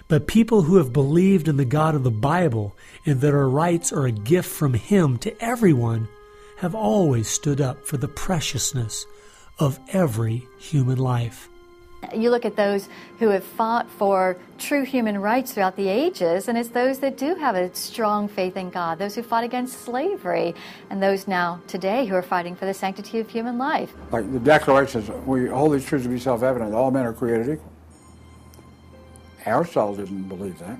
But people who have believed in the God of the Bible and that our rights are a gift from Him to everyone have always stood up for the preciousness of every human life. You look at those who have fought for true human rights throughout the ages, and it's those that do have a strong faith in God, those who fought against slavery, and those now today who are fighting for the sanctity of human life. Like the Declaration says, we hold these truths to be self-evident, all men are created equal. Aristotle didn't believe that.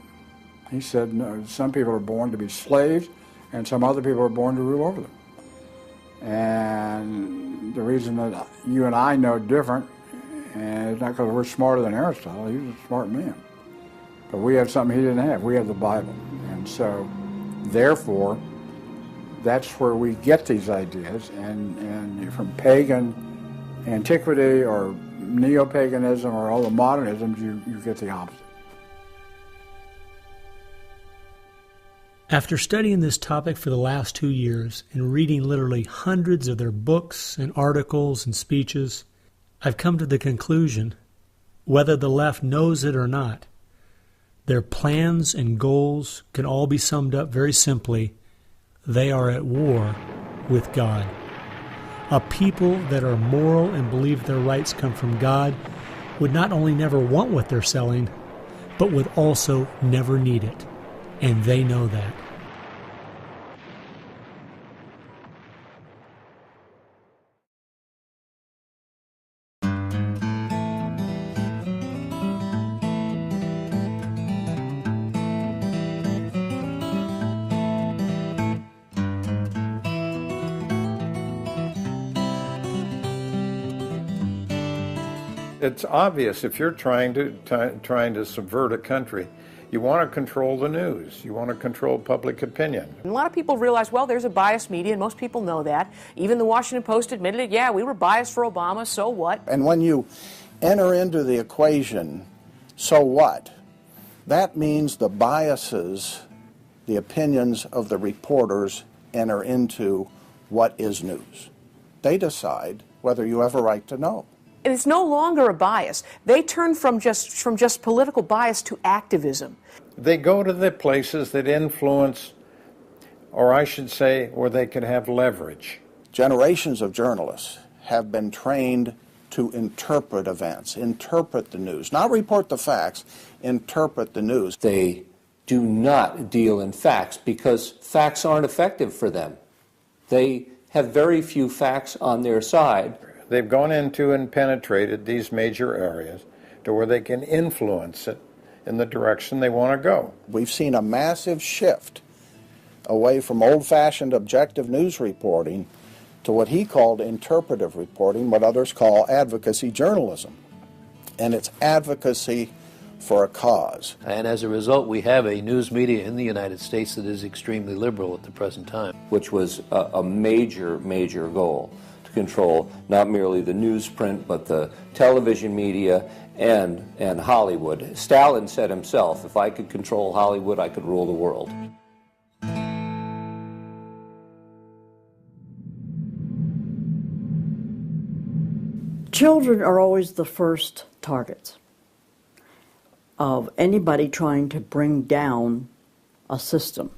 He said, no, some people are born to be slaves, and some other people are born to rule over them. And the reason that you and I know different, and it's not because we're smarter than Aristotle, he was a smart man. But we have something he didn't have. We have the Bible. And so, therefore, that's where we get these ideas. And from pagan antiquity or neo-paganism or all the modernisms, you get the opposite. After studying this topic for the last 2 years and reading literally hundreds of their books and articles and speeches, I've come to the conclusion, whether the left knows it or not, their plans and goals can all be summed up very simply. They are at war with God. A people that are moral and believe their rights come from God would not only never want what they're selling, but would also never need it. And they know that. It's obvious if you're trying to subvert a country, you want to control the news. You want to control public opinion. And a lot of people realize, well, there's a biased media, and most people know that. Even the Washington Post admitted it. Yeah, we were biased for Obama, so what? And when you enter into the equation, so what? That means the biases, the opinions of the reporters enter into what is news. They decide whether you have a right to know. And it's no longer a bias. They turn from just political bias to activism. They go to the places that influence, or I should say, where they could have leverage. Generations of journalists have been trained to interpret events, interpret the news, not report the facts, interpret the news. They do not deal in facts because facts aren't effective for them. They have very few facts on their side. They've gone into and penetrated these major areas to where they can influence it in the direction they want to go. We've seen a massive shift away from old-fashioned objective news reporting to what he called interpretive reporting, what others call advocacy journalism. And it's advocacy for a cause. And as a result, we have a news media in the United States that is extremely liberal at the present time. Which was a major, major goal, to control not merely the newsprint, but the television media and Hollywood. Stalin said himself, if I could control Hollywood, I could rule the world. Children are always the first targets of anybody trying to bring down a system.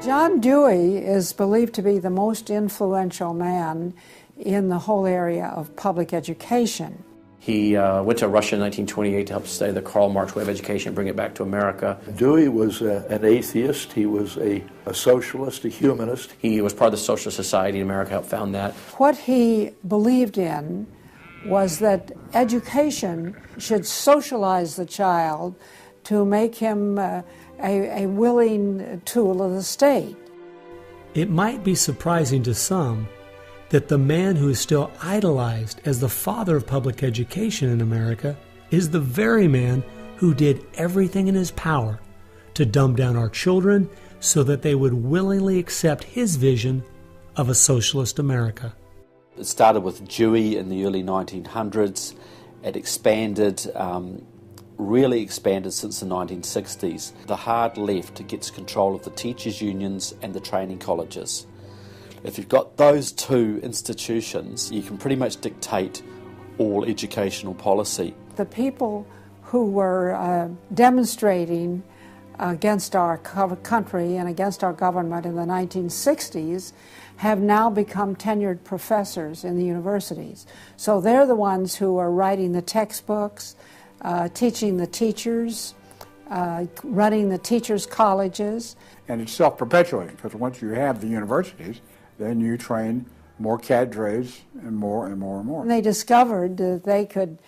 John Dewey is believed to be the most influential man in the whole area of public education. He went to Russia in 1928 to help study the Karl Marx way of education and bring it back to America. Dewey was an atheist. He was a socialist, a humanist. He was part of the Socialist Society in America, helped found that. What he believed in was that education should socialize the child to make him a willing tool of the state. It might be surprising to some that the man who is still idolized as the father of public education in America is the very man who did everything in his power to dumb down our children so that they would willingly accept his vision of a socialist America. It started with Dewey in the early 1900s. It expanded, really expanded since the 1960s. The hard left gets control of the teachers' unions and the training colleges. If you've got those two institutions, you can pretty much dictate all educational policy. The people who were demonstrating against our country and against our government in the 1960s have now become tenured professors in the universities. So they're the ones who are writing the textbooks, teaching the teachers, running the teachers' colleges. And it's self-perpetuating, because once you have the universities, then you train more cadres and more and more and more. And they discovered that they could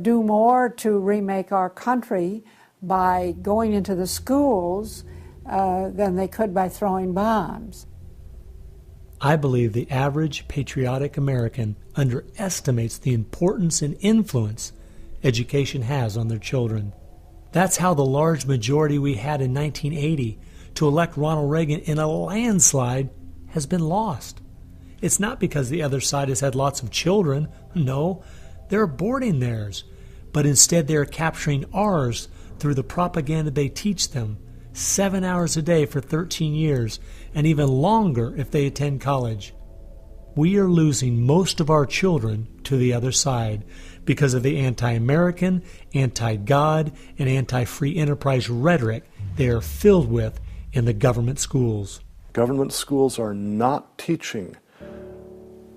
do more to remake our country by going into the schools than they could by throwing bombs. I believe the average patriotic American underestimates the importance and influence education has on their children. That's how the large majority we had in 1980 to elect Ronald Reagan in a landslide has been lost. It's not because the other side has had lots of children. No, they're aborting theirs. But instead they are capturing ours through the propaganda they teach them, 7 hours a day for 13 years, and even longer if they attend college. We are losing most of our children to the other side because of the anti-American, anti-God, and anti-free enterprise rhetoric they are filled with in the government schools. Government schools are not teaching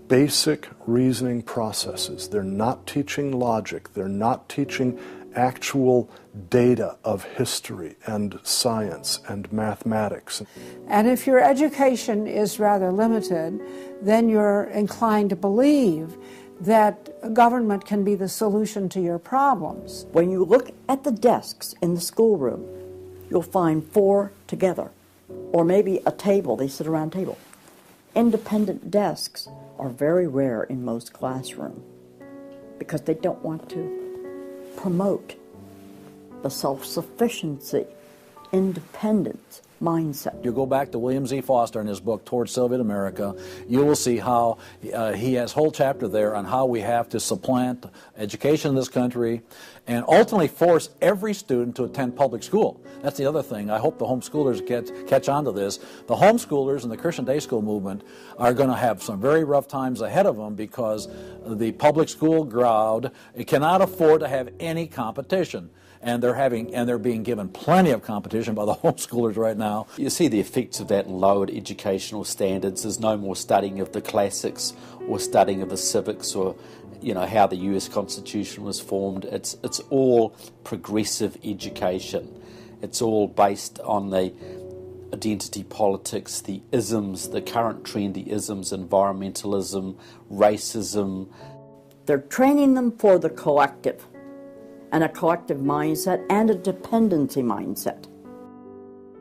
basic reasoning processes. They're not teaching logic. They're not teaching actual data of history and science and mathematics. And if your education is rather limited, then you're inclined to believe that government can be the solution to your problems. When you look at the desks in the schoolroom, you'll find 4 together, or maybe a table, they sit around a table. Independent desks are very rare in most classrooms because they don't want to promote the self-sufficiency, independence mindset. You go back to William Z. Foster in his book, Towards Soviet America, you will see how he has a whole chapter there on how we have to supplant education in this country and ultimately force every student to attend public school. That's the other thing. I hope the homeschoolers catch on to this. The homeschoolers and the Christian day school movement are going to have some very rough times ahead of them because the public school crowd cannot afford to have any competition. And they're being given plenty of competition by the homeschoolers right now. You see the effects of that in lowered educational standards. There's no more studying of the classics or studying of the civics or how the U.S. Constitution was formed. It's all progressive education. It's all based on the identity politics, the isms, the current trendy isms, environmentalism, racism. They're training them for the collective, and a collective mindset and a dependency mindset.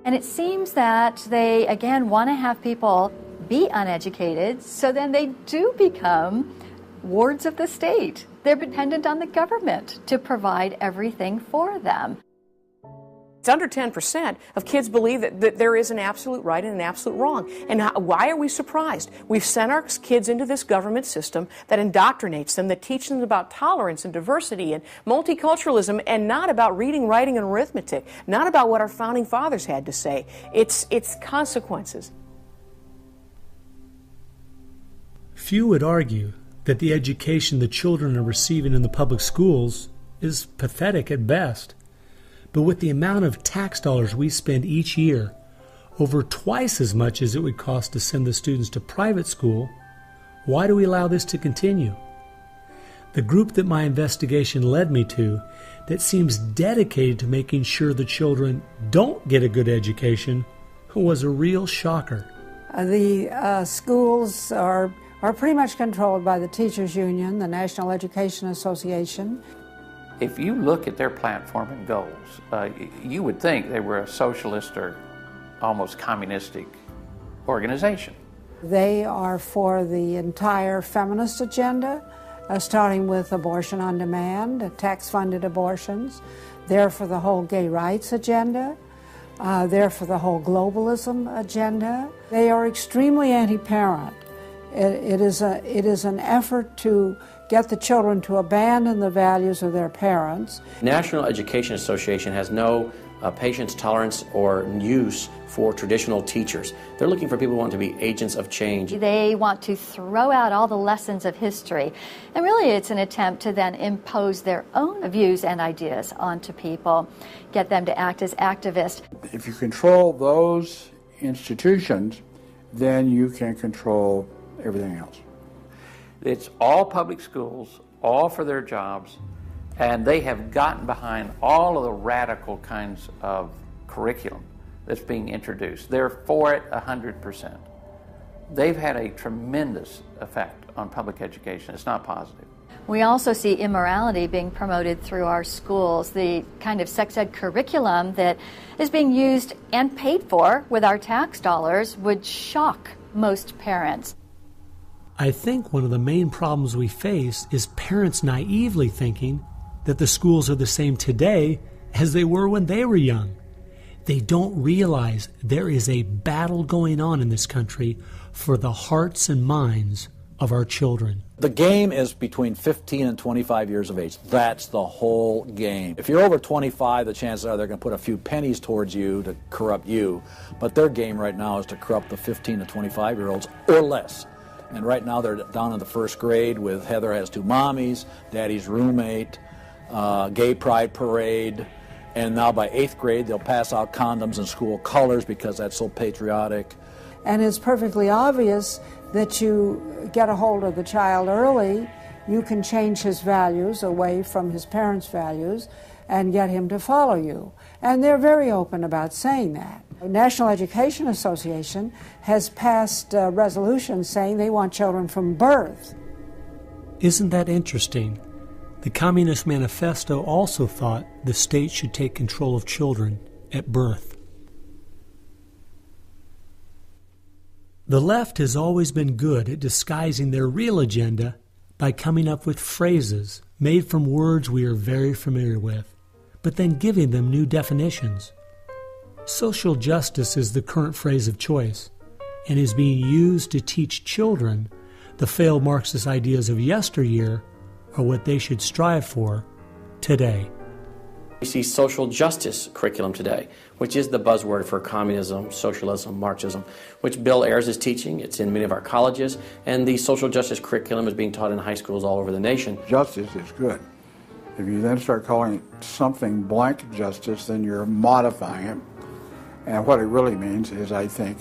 And it seems that they, again, want to have people be uneducated, so then they do become wards of the state. They're dependent on the government to provide everything for them. It's under 10% of kids believe that there is an absolute right and an absolute wrong. And why are we surprised? We've sent our kids into this government system that indoctrinates them, that teaches them about tolerance and diversity and multiculturalism, and not about reading, writing, and arithmetic, not about what our founding fathers had to say. It's consequences. Few would argue that the education the children are receiving in the public schools is pathetic at best. But with the amount of tax dollars we spend each year, over twice as much as it would cost to send the students to private school, why do we allow this to continue? The group that my investigation led me to, that seems dedicated to making sure the children don't get a good education, was a real shocker. The schools are pretty much controlled by the Teachers Union, the National Education Association. If you look at their platform and goals, you would think they were a socialist or almost communistic organization. They are for the entire feminist agenda, starting with abortion on demand, tax-funded abortions. They're for the whole gay rights agenda. They're for the whole globalism agenda. They are extremely anti-parent. It is an effort to get the children to abandon the values of their parents. National Education Association has no patience, tolerance, or use for traditional teachers. They're looking for people who want to be agents of change. They want to throw out all the lessons of history. And really it's an attempt to then impose their own views and ideas onto people, get them to act as activists. If you control those institutions, then you can control everything else. It's all public schools, all for their jobs, and they have gotten behind all of the radical kinds of curriculum that's being introduced. They're for it 100%. They've had a tremendous effect on public education. It's not positive. We also see immorality being promoted through our schools. The kind of sex ed curriculum that is being used and paid for with our tax dollars would shock most parents. I think one of the main problems we face is parents naively thinking that the schools are the same today as they were when they were young. They don't realize there is a battle going on in this country for the hearts and minds of our children. The game is between 15 and 25 years of age. That's the whole game. If you're over 25, the chances are they're going to put a few pennies towards you to corrupt you. But their game right now is to corrupt the 15 to 25-year-olds or less. And right now they're down in the first grade with Heather Has Two Mommies, Daddy's Roommate, Gay Pride Parade, and now by 8th grade they'll pass out condoms in school colors because that's so patriotic. And it's perfectly obvious that you get a hold of the child early, you can change his values away from his parents' values and get him to follow you. And they're very open about saying that. The National Education Association has passed resolutions saying they want children from birth. Isn't that interesting? The Communist Manifesto also thought the state should take control of children at birth. The left has always been good at disguising their real agenda by coming up with phrases made from words we are very familiar with, but then giving them new definitions. Social justice is the current phrase of choice and is being used to teach children the failed Marxist ideas of yesteryear are what they should strive for today. We see social justice curriculum today, which is the buzzword for communism, socialism, Marxism, which Bill Ayers is teaching. It's in many of our colleges, and the social justice curriculum is being taught in high schools all over the nation. Justice is good. If you then start calling it something blank justice, then you're modifying it. And what it really means is, I think,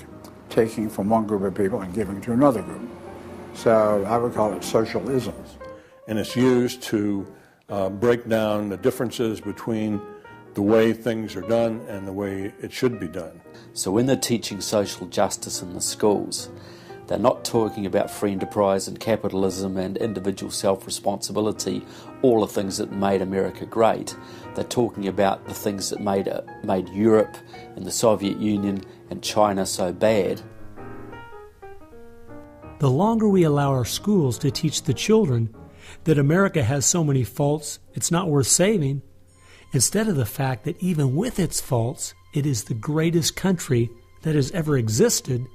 taking from one group of people and giving to another group. So I would call it socialisms. and it's used to break down the differences between the way things are done and the way it should be done. So when they're teaching social justice in the schools, they're not talking about free enterprise and capitalism and individual self-responsibility, all the things that made America great. They're talking about the things that made Europe and the Soviet Union and China so bad. The longer we allow our schools to teach the children that America has so many faults it's not worth saving, instead of the fact that even with its faults, it is the greatest country that has ever existed,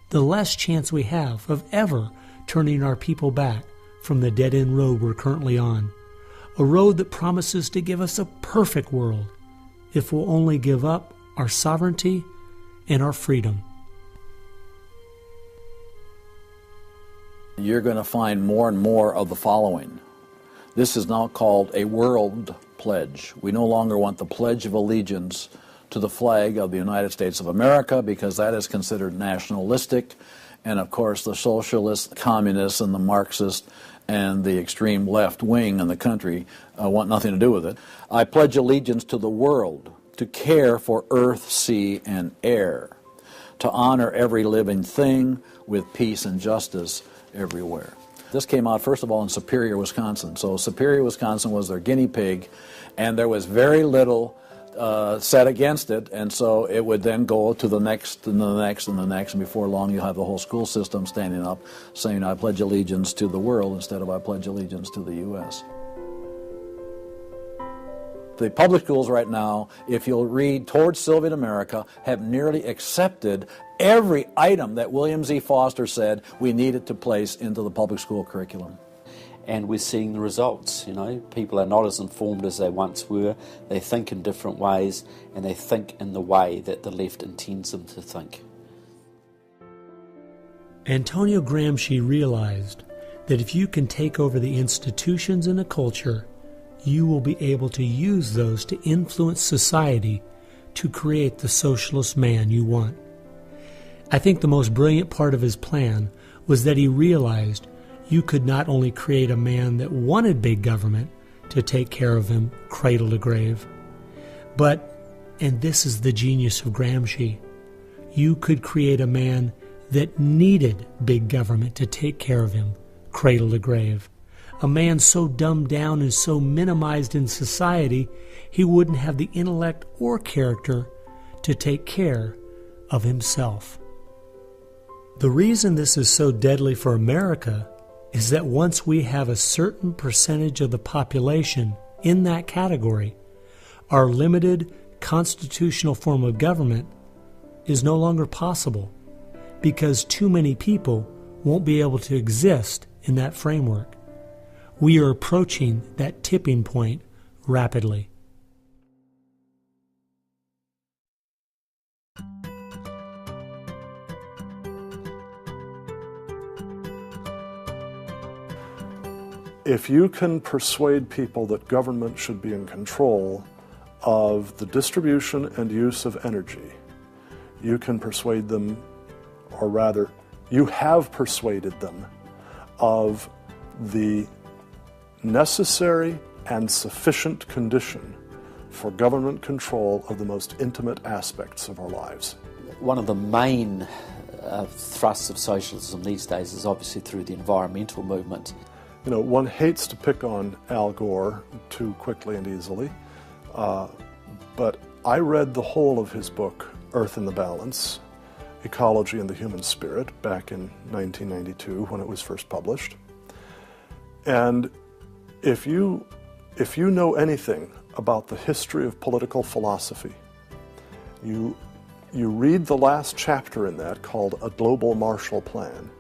the less chance we have of ever turning our people back from the dead-end road we're currently on, a road that promises to give us a perfect world if we'll only give up our sovereignty and our freedom. You're going to find more and more of the following. This is now called a world pledge. We no longer want the Pledge of Allegiance to the flag of the United States of America because that is considered nationalistic. And of course the socialists, communists, and the Marxists and the extreme left wing in the country want nothing to do with it. I pledge allegiance to the world, to care for earth, sea, and air, to honor every living thing with peace and justice everywhere. This came out, first of all, in Superior, Wisconsin. So Superior, Wisconsin was their guinea pig, and there was very little said against it, and so it would then go to the next and the next and the next, and before long you'll have the whole school system standing up saying, I pledge allegiance to the world instead of I pledge allegiance to the U.S. The public schools right now, if you'll read Towards Soviet America, have nearly accepted every item that William Z. Foster said we needed to place into the public school curriculum. And we're seeing the results. People are not as informed as they once were. They think in different ways, and they think in the way that the left intends them to think. Antonio Gramsci realized that if you can take over the institutions in a culture, you will be able to use those to influence society to create the socialist man you want. I think the most brilliant part of his plan was that he realized you could not only create a man that wanted big government to take care of him cradle to grave, but, and this is the genius of Gramsci, you could create a man that needed big government to take care of him cradle to grave. A man so dumbed down and so minimized in society, he wouldn't have the intellect or character to take care of himself. The reason this is so deadly for America is that once we have a certain percentage of the population in that category, our limited constitutional form of government is no longer possible because too many people won't be able to exist in that framework. We are approaching that tipping point rapidly. If you can persuade people that government should be in control of the distribution and use of energy, you can persuade them, or rather, you have persuaded them of the necessary and sufficient condition for government control of the most intimate aspects of our lives. One of the main thrusts of socialism these days is obviously through the environmental movement. One hates to pick on Al Gore too quickly and easily, but I read the whole of his book, Earth in the Balance, Ecology and the Human Spirit, back in 1992 when it was first published. And if you know anything about the history of political philosophy, you read the last chapter in that called A Global Marshall Plan,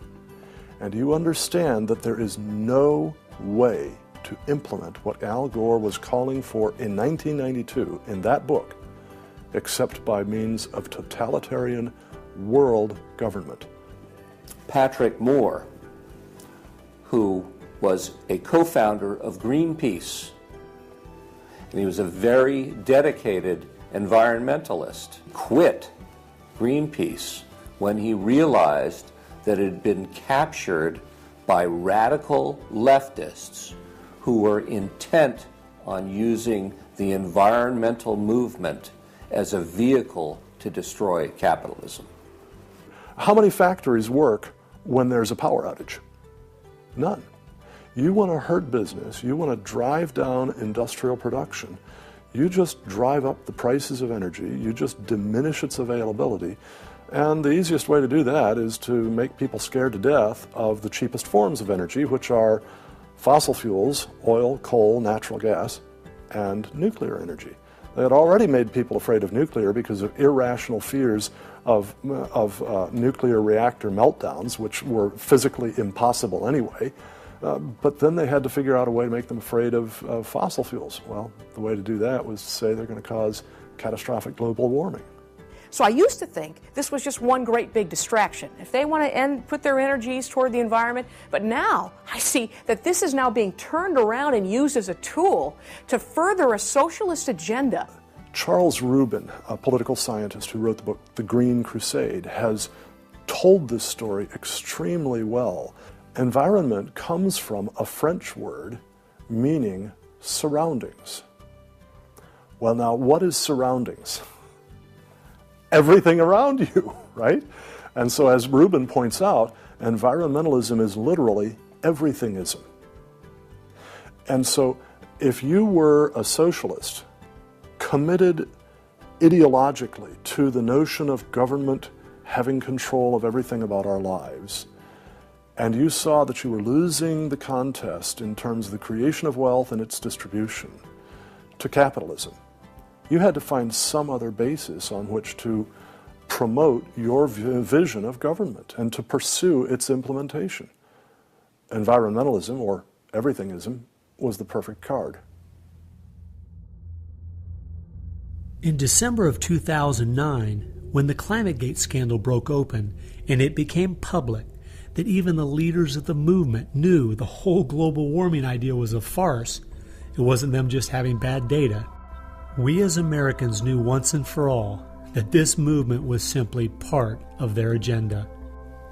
and you understand that there is no way to implement what Al Gore was calling for in 1992 in that book except by means of totalitarian world government. Patrick Moore, who was a co-founder of Greenpeace, and he was a very dedicated environmentalist, quit Greenpeace when he realized that it had been captured by radical leftists who were intent on using the environmental movement as a vehicle to destroy capitalism. How many factories work when there's a power outage? None. You want to hurt business, you want to drive down industrial production, you just drive up the prices of energy, you just diminish its availability, and the easiest way to do that is to make people scared to death of the cheapest forms of energy, which are fossil fuels, oil, coal, natural gas, and nuclear energy. They had already made people afraid of nuclear because of irrational fears of nuclear reactor meltdowns, which were physically impossible anyway. But then they had to figure out a way to make them afraid of fossil fuels. Well, the way to do that was to say they're going to cause catastrophic global warming. So I used to think this was just one great big distraction. If they want to put their energies toward the environment, but now I see that this is now being turned around and used as a tool to further a socialist agenda. Charles Rubin, a political scientist who wrote the book The Green Crusade, has told this story extremely well. Environment comes from a French word meaning surroundings. Well, now, what is surroundings? Everything around you, right? And so, as Rubin points out, environmentalism is literally everythingism. And so, if you were a socialist committed ideologically to the notion of government having control of everything about our lives, and you saw that you were losing the contest in terms of the creation of wealth and its distribution to capitalism, you had to find some other basis on which to promote your vision of government and to pursue its implementation. Environmentalism, or everythingism, was the perfect card. In December of 2009, when the ClimateGate scandal broke open and it became public that even the leaders of the movement knew the whole global warming idea was a farce, it wasn't them just having bad data. We as Americans knew once and for all that this movement was simply part of their agenda.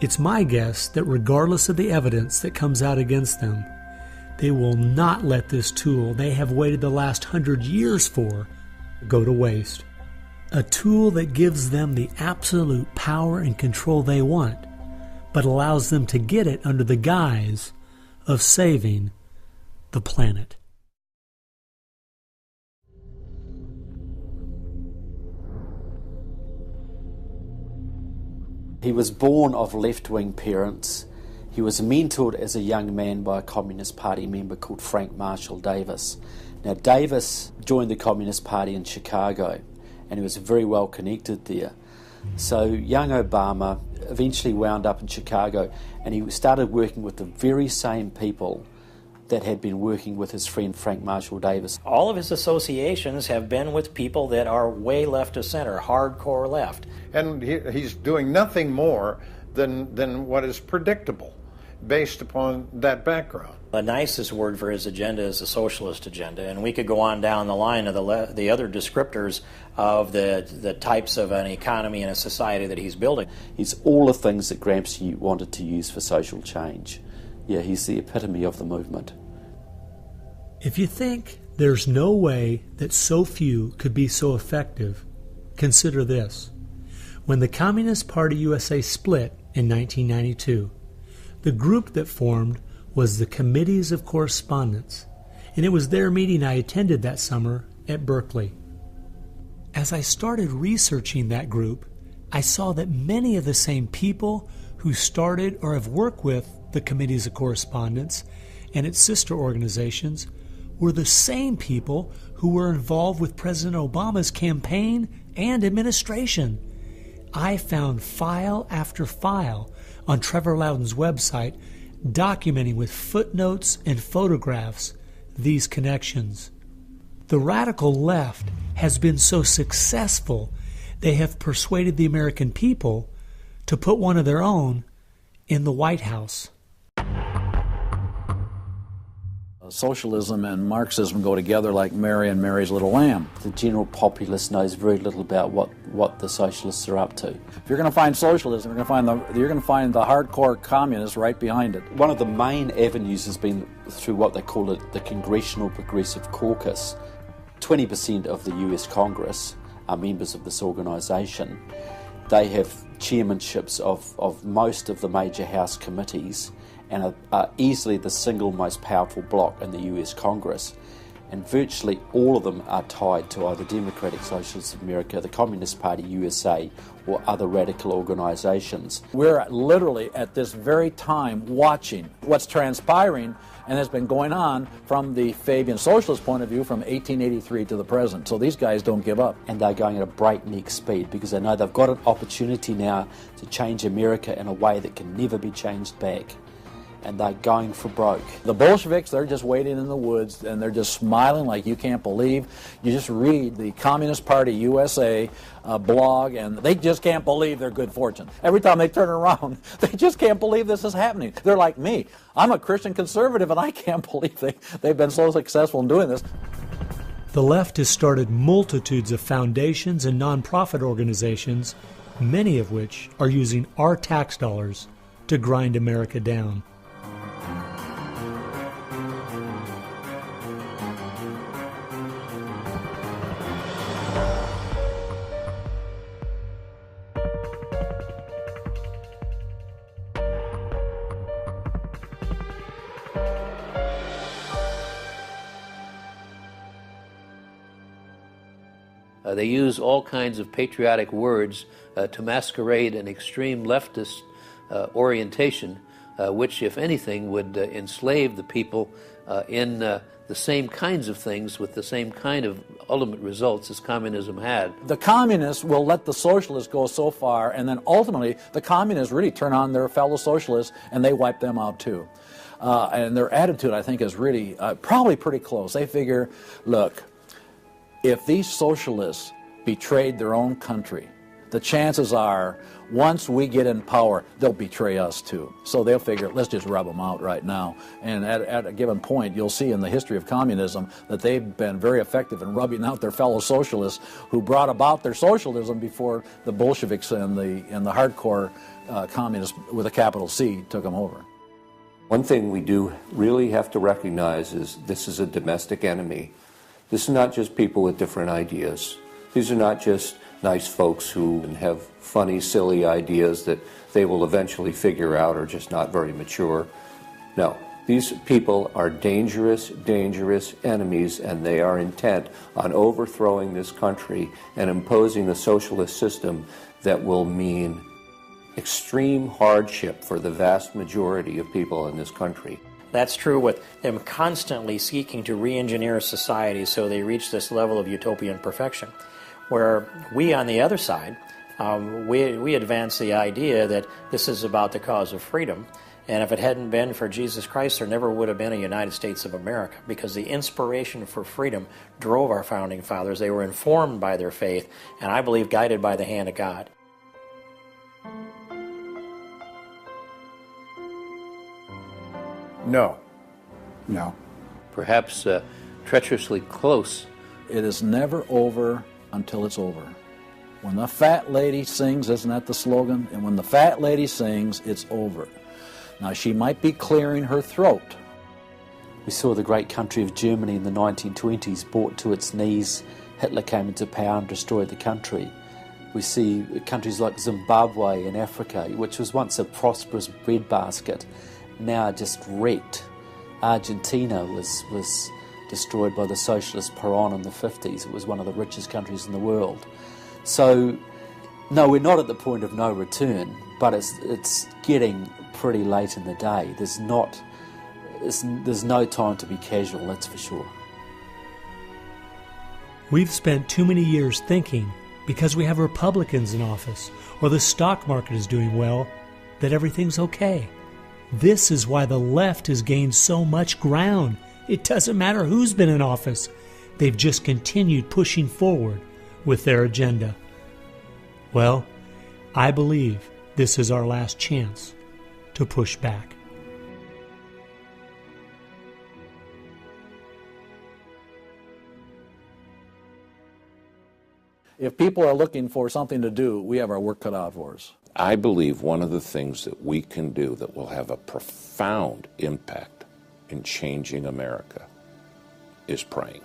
It's my guess that regardless of the evidence that comes out against them, they will not let this tool they have waited the last 100 years for go to waste. A tool that gives them the absolute power and control they want, but allows them to get it under the guise of saving the planet. He was born of left-wing parents. He was mentored as a young man by a Communist Party member called Frank Marshall Davis. Now, Davis joined the Communist Party in Chicago, and he was very well connected there. So young Obama eventually wound up in Chicago, and he started working with the very same people that had been working with his friend Frank Marshall Davis. All of his associations have been with people that are way left of center, hardcore left. And he's doing nothing more than what is predictable based upon that background. The nicest word for his agenda is a socialist agenda, and we could go on down the line of the other descriptors of the types of an economy and a society that he's building. He's all the things that Gramsci wanted to use for social change. Yeah, he's the epitome of the movement. If you think there's no way that so few could be so effective, consider this. When the Communist Party USA split in 1992, the group that formed was the Committees of Correspondence, and it was their meeting I attended that summer at Berkeley. As I started researching that group, I saw that many of the same people who started or have worked with the Committees of Correspondence and its sister organizations were the same people who were involved with President Obama's campaign and administration. I found file after file on Trevor Loudon's website documenting with footnotes and photographs these connections. The radical left has been so successful they have persuaded the American people to put one of their own in the White House. Socialism and Marxism go together like Mary and Mary's little lamb. The general populace knows very little about what what the socialists are up to. If you're going to find socialism, you're going to find the hardcore communists right behind it. One of the main avenues has been through what they call the Congressional Progressive Caucus. 20% of the US Congress are members of this organisation. They have chairmanships of most of the major House committees and are easily the single most powerful bloc in the US Congress. And virtually all of them are tied to either Democratic Socialists of America, the Communist Party USA, or other radical organisations. We're literally at this very time watching what's transpiring and has been going on from the Fabian socialist point of view from 1883 to the present. So these guys don't give up. And they're going at a breakneck speed because they know they've got an opportunity now to change America in a way that can never be changed back. And they're going for broke. The Bolsheviks, they're just waiting in the woods and they're just smiling like you can't believe. You just read the Communist Party USA blog and they just can't believe their good fortune. Every time they turn around, they just can't believe this is happening. They're like me. I'm a Christian conservative and I can't believe they've been so successful in doing this. The left has started multitudes of foundations and nonprofit organizations, many of which are using our tax dollars to grind America down. They use all kinds of patriotic words to masquerade an extreme leftist orientation, which, if anything, would enslave the people in the same kinds of things with the same kind of ultimate results as communism had. The communists will let the socialists go so far, and then ultimately the communists really turn on their fellow socialists and they wipe them out too. And their attitude, I think, is really probably pretty close. They figure, look, if these socialists betrayed their own country, the chances are, once we get in power, they'll betray us too. So they'll figure, let's just rub them out right now. And at a given point, you'll see in the history of communism that they've been very effective in rubbing out their fellow socialists who brought about their socialism before the Bolsheviks and the hardcore communists with a capital C took them over. One thing we do really have to recognize is this is a domestic enemy. This is not just people with different ideas. These are not just nice folks who have funny, silly ideas that they will eventually figure out are just not very mature. No, these people are dangerous, dangerous enemies, and they are intent on overthrowing this country and imposing a socialist system that will mean extreme hardship for the vast majority of people in this country. That's true with them constantly seeking to re-engineer society so they reach this level of utopian perfection. Where we, on the other side, we advance the idea that this is about the cause of freedom, and if it hadn't been for Jesus Christ, there never would have been a United States of America, because the inspiration for freedom drove our founding fathers. They were informed by their faith, and I believe guided by the hand of God. No. No. Perhaps treacherously close. It is never over until it's over. When the fat lady sings, isn't that the slogan? And when the fat lady sings, it's over. Now, she might be clearing her throat. We saw the great country of Germany in the 1920s brought to its knees. Hitler came into power and destroyed the country. We see countries like Zimbabwe in Africa, which was once a prosperous breadbasket, now just wrecked. Argentina was destroyed by the socialist Perón in the 50s. It was one of the richest countries in the world. So, no, we're not at the point of no return, but it's getting pretty late in the day. There's no time to be casual, that's for sure. We've spent too many years thinking, because we have Republicans in office or the stock market is doing well, that everything's okay. This is why the left has gained so much ground. It doesn't matter who's been in office. They've just continued pushing forward with their agenda. Well, I believe this is our last chance to push back. If people are looking for something to do, we have our work cut out for us. I believe one of the things that we can do that will have a profound impact in changing America is praying.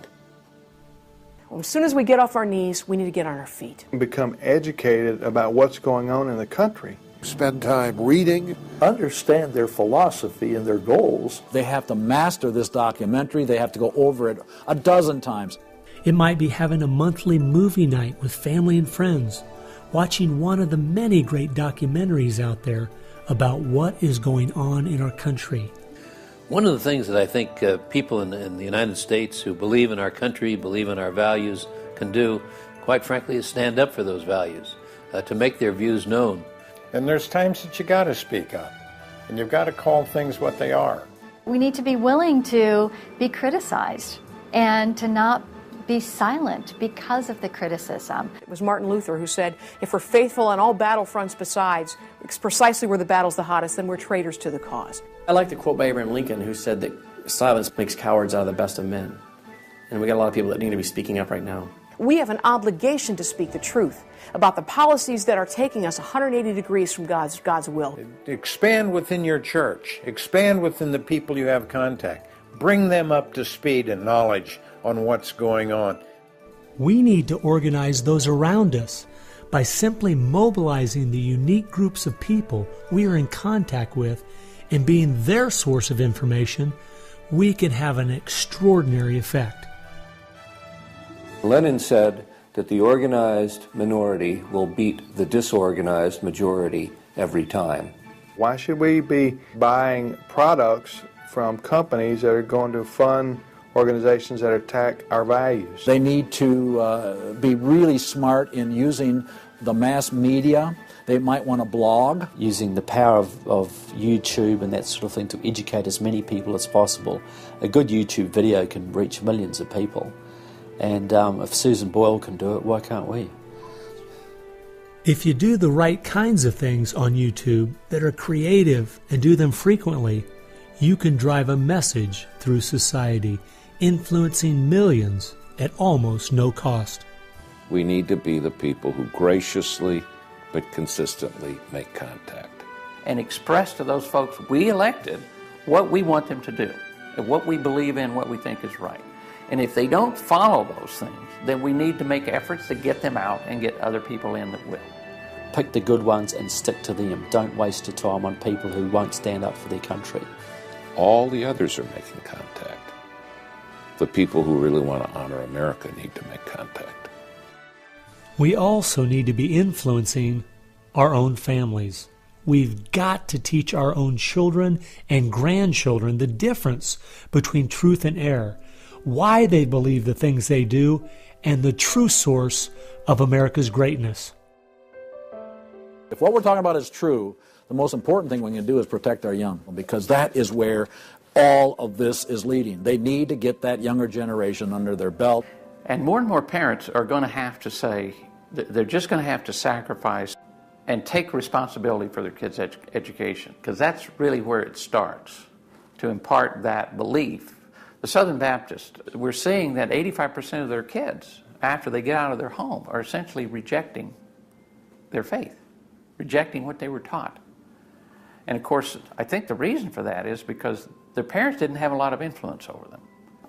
As soon as we get off our knees, we need to get on our feet. Become educated about what's going on in the country. Spend time reading, understand their philosophy and their goals. They have to master this documentary. They have to go over it a dozen times. It might be having a monthly movie night with family and friends, watching one of the many great documentaries out there about what is going on in our country. One of the things that I think people in the United States who believe in our country, believe in our values, can do, quite frankly, is stand up for those values, to make their views known. And there's times that you got to speak up, and you've got to call things what they are. We need to be willing to be criticized and to not be silent because of the criticism. It was Martin Luther who said, if we're faithful on all battlefronts besides, it's precisely where the battle's the hottest, then we're traitors to the cause. I like the quote by Abraham Lincoln, who said that silence makes cowards out of the best of men. And we got a lot of people that need to be speaking up right now. We have an obligation to speak the truth about the policies that are taking us 180 degrees from God's will. Expand within your church. Expand within the people you have contact. Bring them up to speed and knowledge on what's going on. We need to organize those around us by simply mobilizing the unique groups of people we are in contact with and being their source of information. We can have an extraordinary effect. Lenin said that the organized minority will beat the disorganized majority every time. Why should we be buying products from companies that are going to fund organizations that attack our values? They need to be really smart in using the mass media. They might want to blog. Using the power of YouTube and that sort of thing to educate as many people as possible. A good YouTube video can reach millions of people. And if Susan Boyle can do it, why can't we? If you do the right kinds of things on YouTube that are creative and do them frequently, you can drive a message through society, influencing millions at almost no cost. We need to be the people who graciously but consistently make contact. And express to those folks we elected what we want them to do, and what we believe in, what we think is right. And if they don't follow those things, then we need to make efforts to get them out and get other people in that will. Pick the good ones and stick to them. Don't waste your time on people who won't stand up for their country. All the others are making contact. The people who really want to honor America need to make contact. We also need to be influencing our own families. We've got to teach our own children and grandchildren the difference between truth and error, why they believe the things they do, and the true source of America's greatness. If what we're talking about is true, the most important thing we can do is protect our young, because that is where all of this is leading. They need to get that younger generation under their belt. And more parents are going to have to say, they're just going to have to sacrifice and take responsibility for their kids' education, because that's really where it starts, to impart that belief. The Southern Baptist, we're seeing that 85% of their kids, after they get out of their home, are essentially rejecting their faith, rejecting what they were taught. And of course, I think the reason for that is because their parents didn't have a lot of influence over them.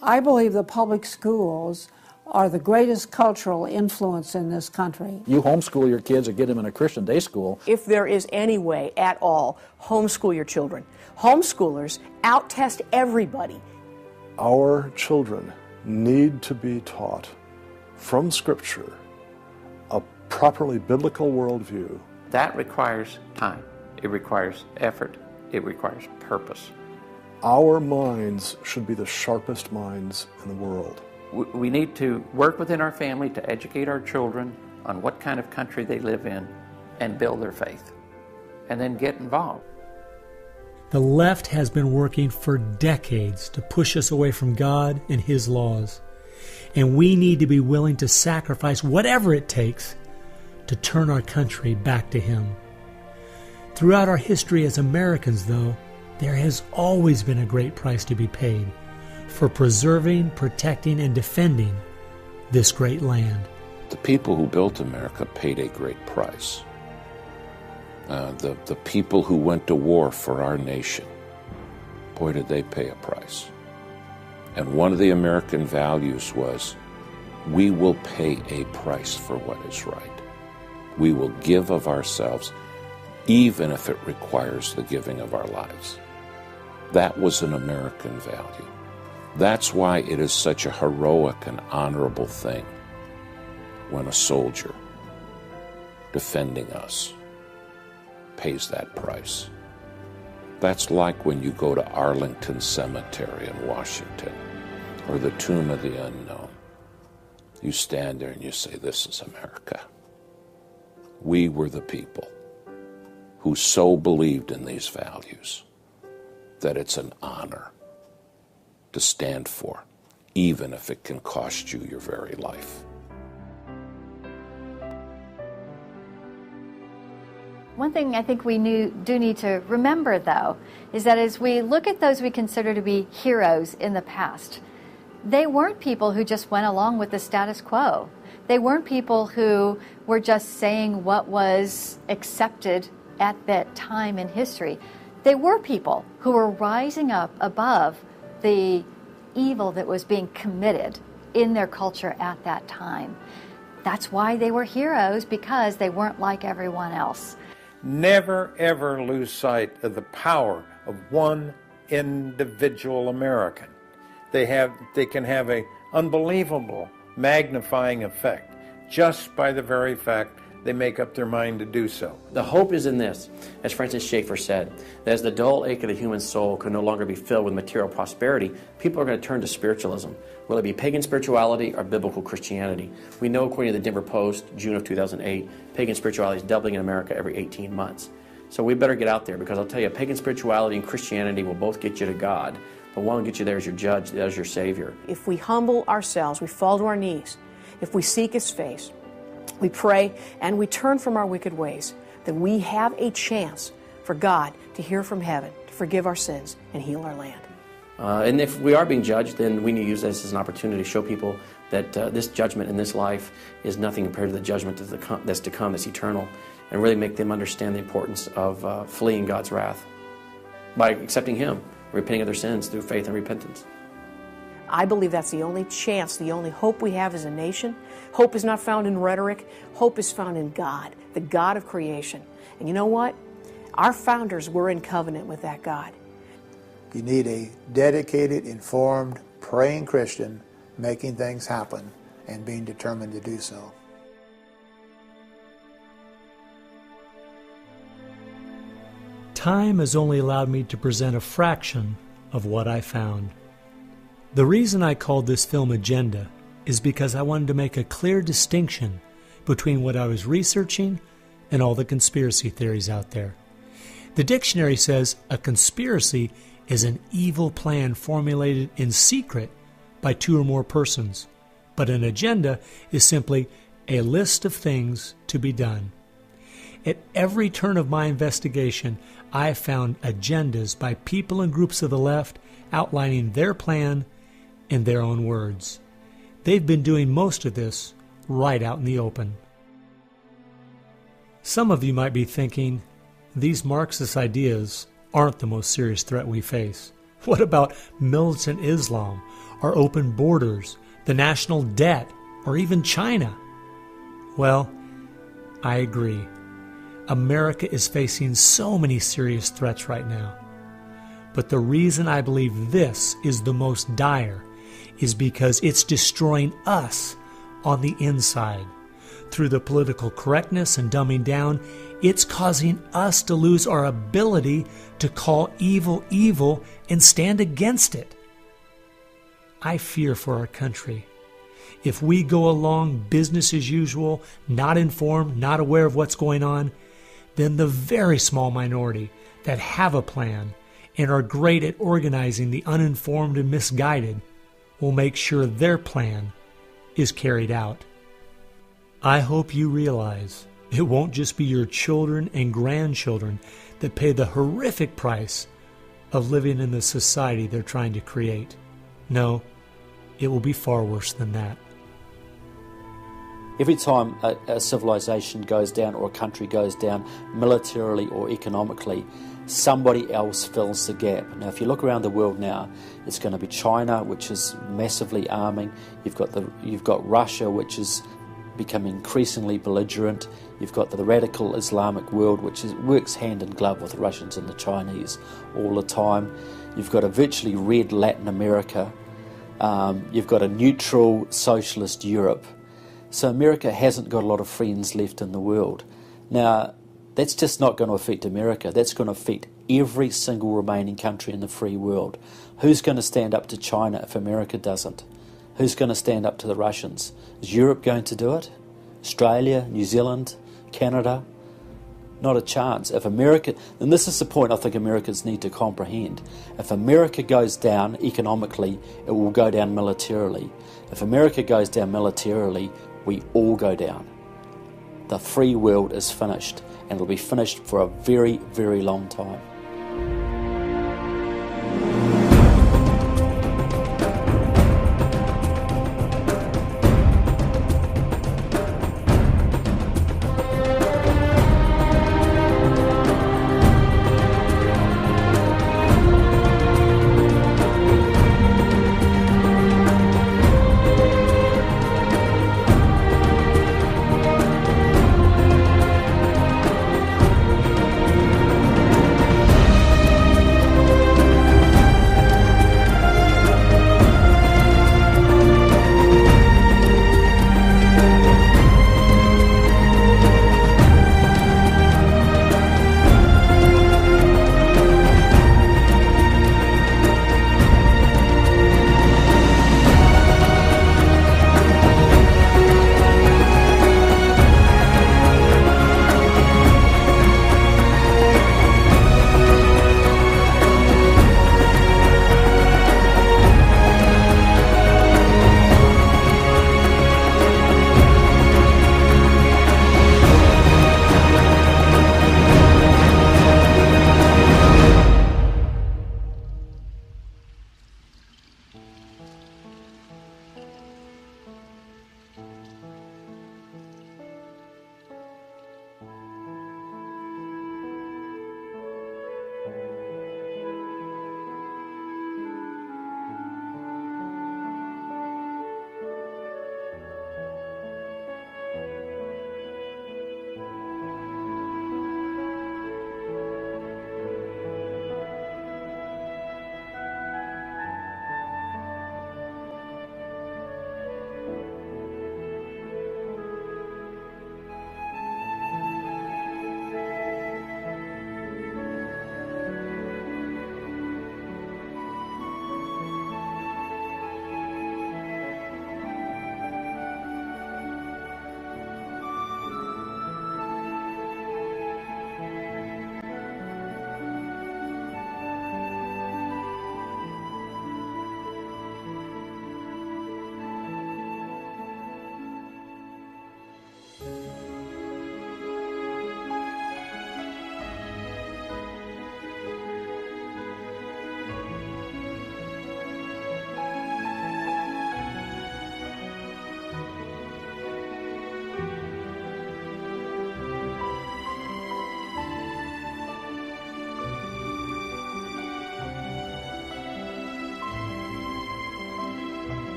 I believe the public schools are the greatest cultural influence in this country. You homeschool your kids or get them in a Christian day school. If there is any way at all, homeschool your children. Homeschoolers out-test everybody. Our children need to be taught from Scripture a properly biblical worldview. That requires time. It requires effort. It requires purpose. Our minds should be the sharpest minds in the world. We need to work within our family to educate our children on what kind of country they live in and build their faith, and then get involved. The left has been working for decades to push us away from God and His laws, and we need to be willing to sacrifice whatever it takes to turn our country back to Him. Throughout our history as Americans, though, there has always been a great price to be paid for preserving, protecting, and defending this great land. the people who built America paid a great price. The people who went to war for our nation, boy, did they pay a price. And one of the American values was, we will pay a price for what is right. We will give of ourselves, even if it requires the giving of our lives. That was an American value. That's why it is such a heroic and honorable thing when a soldier defending us pays that price. That's like when you go to Arlington Cemetery in Washington, or the Tomb of the Unknown. You stand there and you say, this is America. We were the people who so believed in these values that it's an honor to stand for, even if it can cost you your very life. One thing I think we do need to remember, though, is that as we look at those we consider to be heroes in the past, they weren't people who just went along with the status quo. They weren't people who were just saying what was accepted at that time in history. They were people who were rising up above the evil that was being committed in their culture at that time. That's why they were heroes, because they weren't like everyone else. Never, ever lose sight of the power of one individual American. They can have an unbelievable magnifying effect just by the very fact they make up their mind to do so. The hope is in this, as Francis Schaeffer said, that as the dull ache of the human soul can no longer be filled with material prosperity, people are going to turn to spiritualism, whether it be pagan spirituality or biblical Christianity. We know, according to the Denver Post, June of 2008, pagan spirituality is doubling in America every 18 months. So we better get out there, because I'll tell you, pagan spirituality and Christianity will both get you to God, but one will get you there as your judge, as your Savior. If we humble ourselves, we fall to our knees, if we seek His face, we pray, and we turn from our wicked ways, then we have a chance for God to hear from heaven, to forgive our sins, and heal our land. And if we are being judged, then we need to use this as an opportunity to show people that this judgment in this life is nothing compared to the judgment that's to come, that's eternal, and really make them understand the importance of fleeing God's wrath by accepting Him, repenting of their sins through faith and repentance. I believe that's the only chance, the only hope we have as a nation. Hope is not found in rhetoric. Hope is found in God, the God of creation. And you know what? Our founders were in covenant with that God. You need a dedicated, informed, praying Christian making things happen and being determined to do so. Time has only allowed me to present a fraction of what I found. The reason I called this film Agenda is because I wanted to make a clear distinction between what I was researching and all the conspiracy theories out there. The dictionary says a conspiracy is an evil plan formulated in secret by two or more persons, but an agenda is simply a list of things to be done. At every turn of my investigation, I found agendas by people and groups of the left outlining their plan in their own words. They've been doing most of this right out in the open. Some of you might be thinking, these Marxist ideas aren't the most serious threat we face. What about militant Islam, our open borders, the national debt, or even China? Well, I agree. America is facing so many serious threats right now. But the reason I believe this is the most dire is because it's destroying us on the inside. Through the political correctness and dumbing down, it's causing us to lose our ability to call evil evil and stand against it. I fear for our country. If we go along business as usual, not informed, not aware of what's going on, then the very small minority that have a plan and are great at organizing the uninformed and misguided will make sure their plan is carried out. I hope you realize it won't just be your children and grandchildren that pay the horrific price of living in the society they're trying to create. No, it will be far worse than that. Every time a civilization goes down or a country goes down militarily or economically, somebody else fills the gap. Now, if you look around the world now, it's going to be China, which is massively arming. You've got Russia, which is becoming increasingly belligerent. You've got the radical Islamic world, which works hand in glove with the Russians and the Chinese all the time. You've got a virtually red Latin America. You've got a neutral socialist Europe. So America hasn't got a lot of friends left in the world. Now, that's just not going to affect America. That's going to affect every single remaining country in the free world. Who's going to stand up to China if America doesn't? Who's going to stand up to the Russians? Is Europe going to do it? Australia, New Zealand, Canada? Not a chance. If America, and this is the point I think Americans need to comprehend, if America goes down economically, it will go down militarily. If America goes down militarily, we all go down. The free world is finished, and it will be finished for a very, very long time.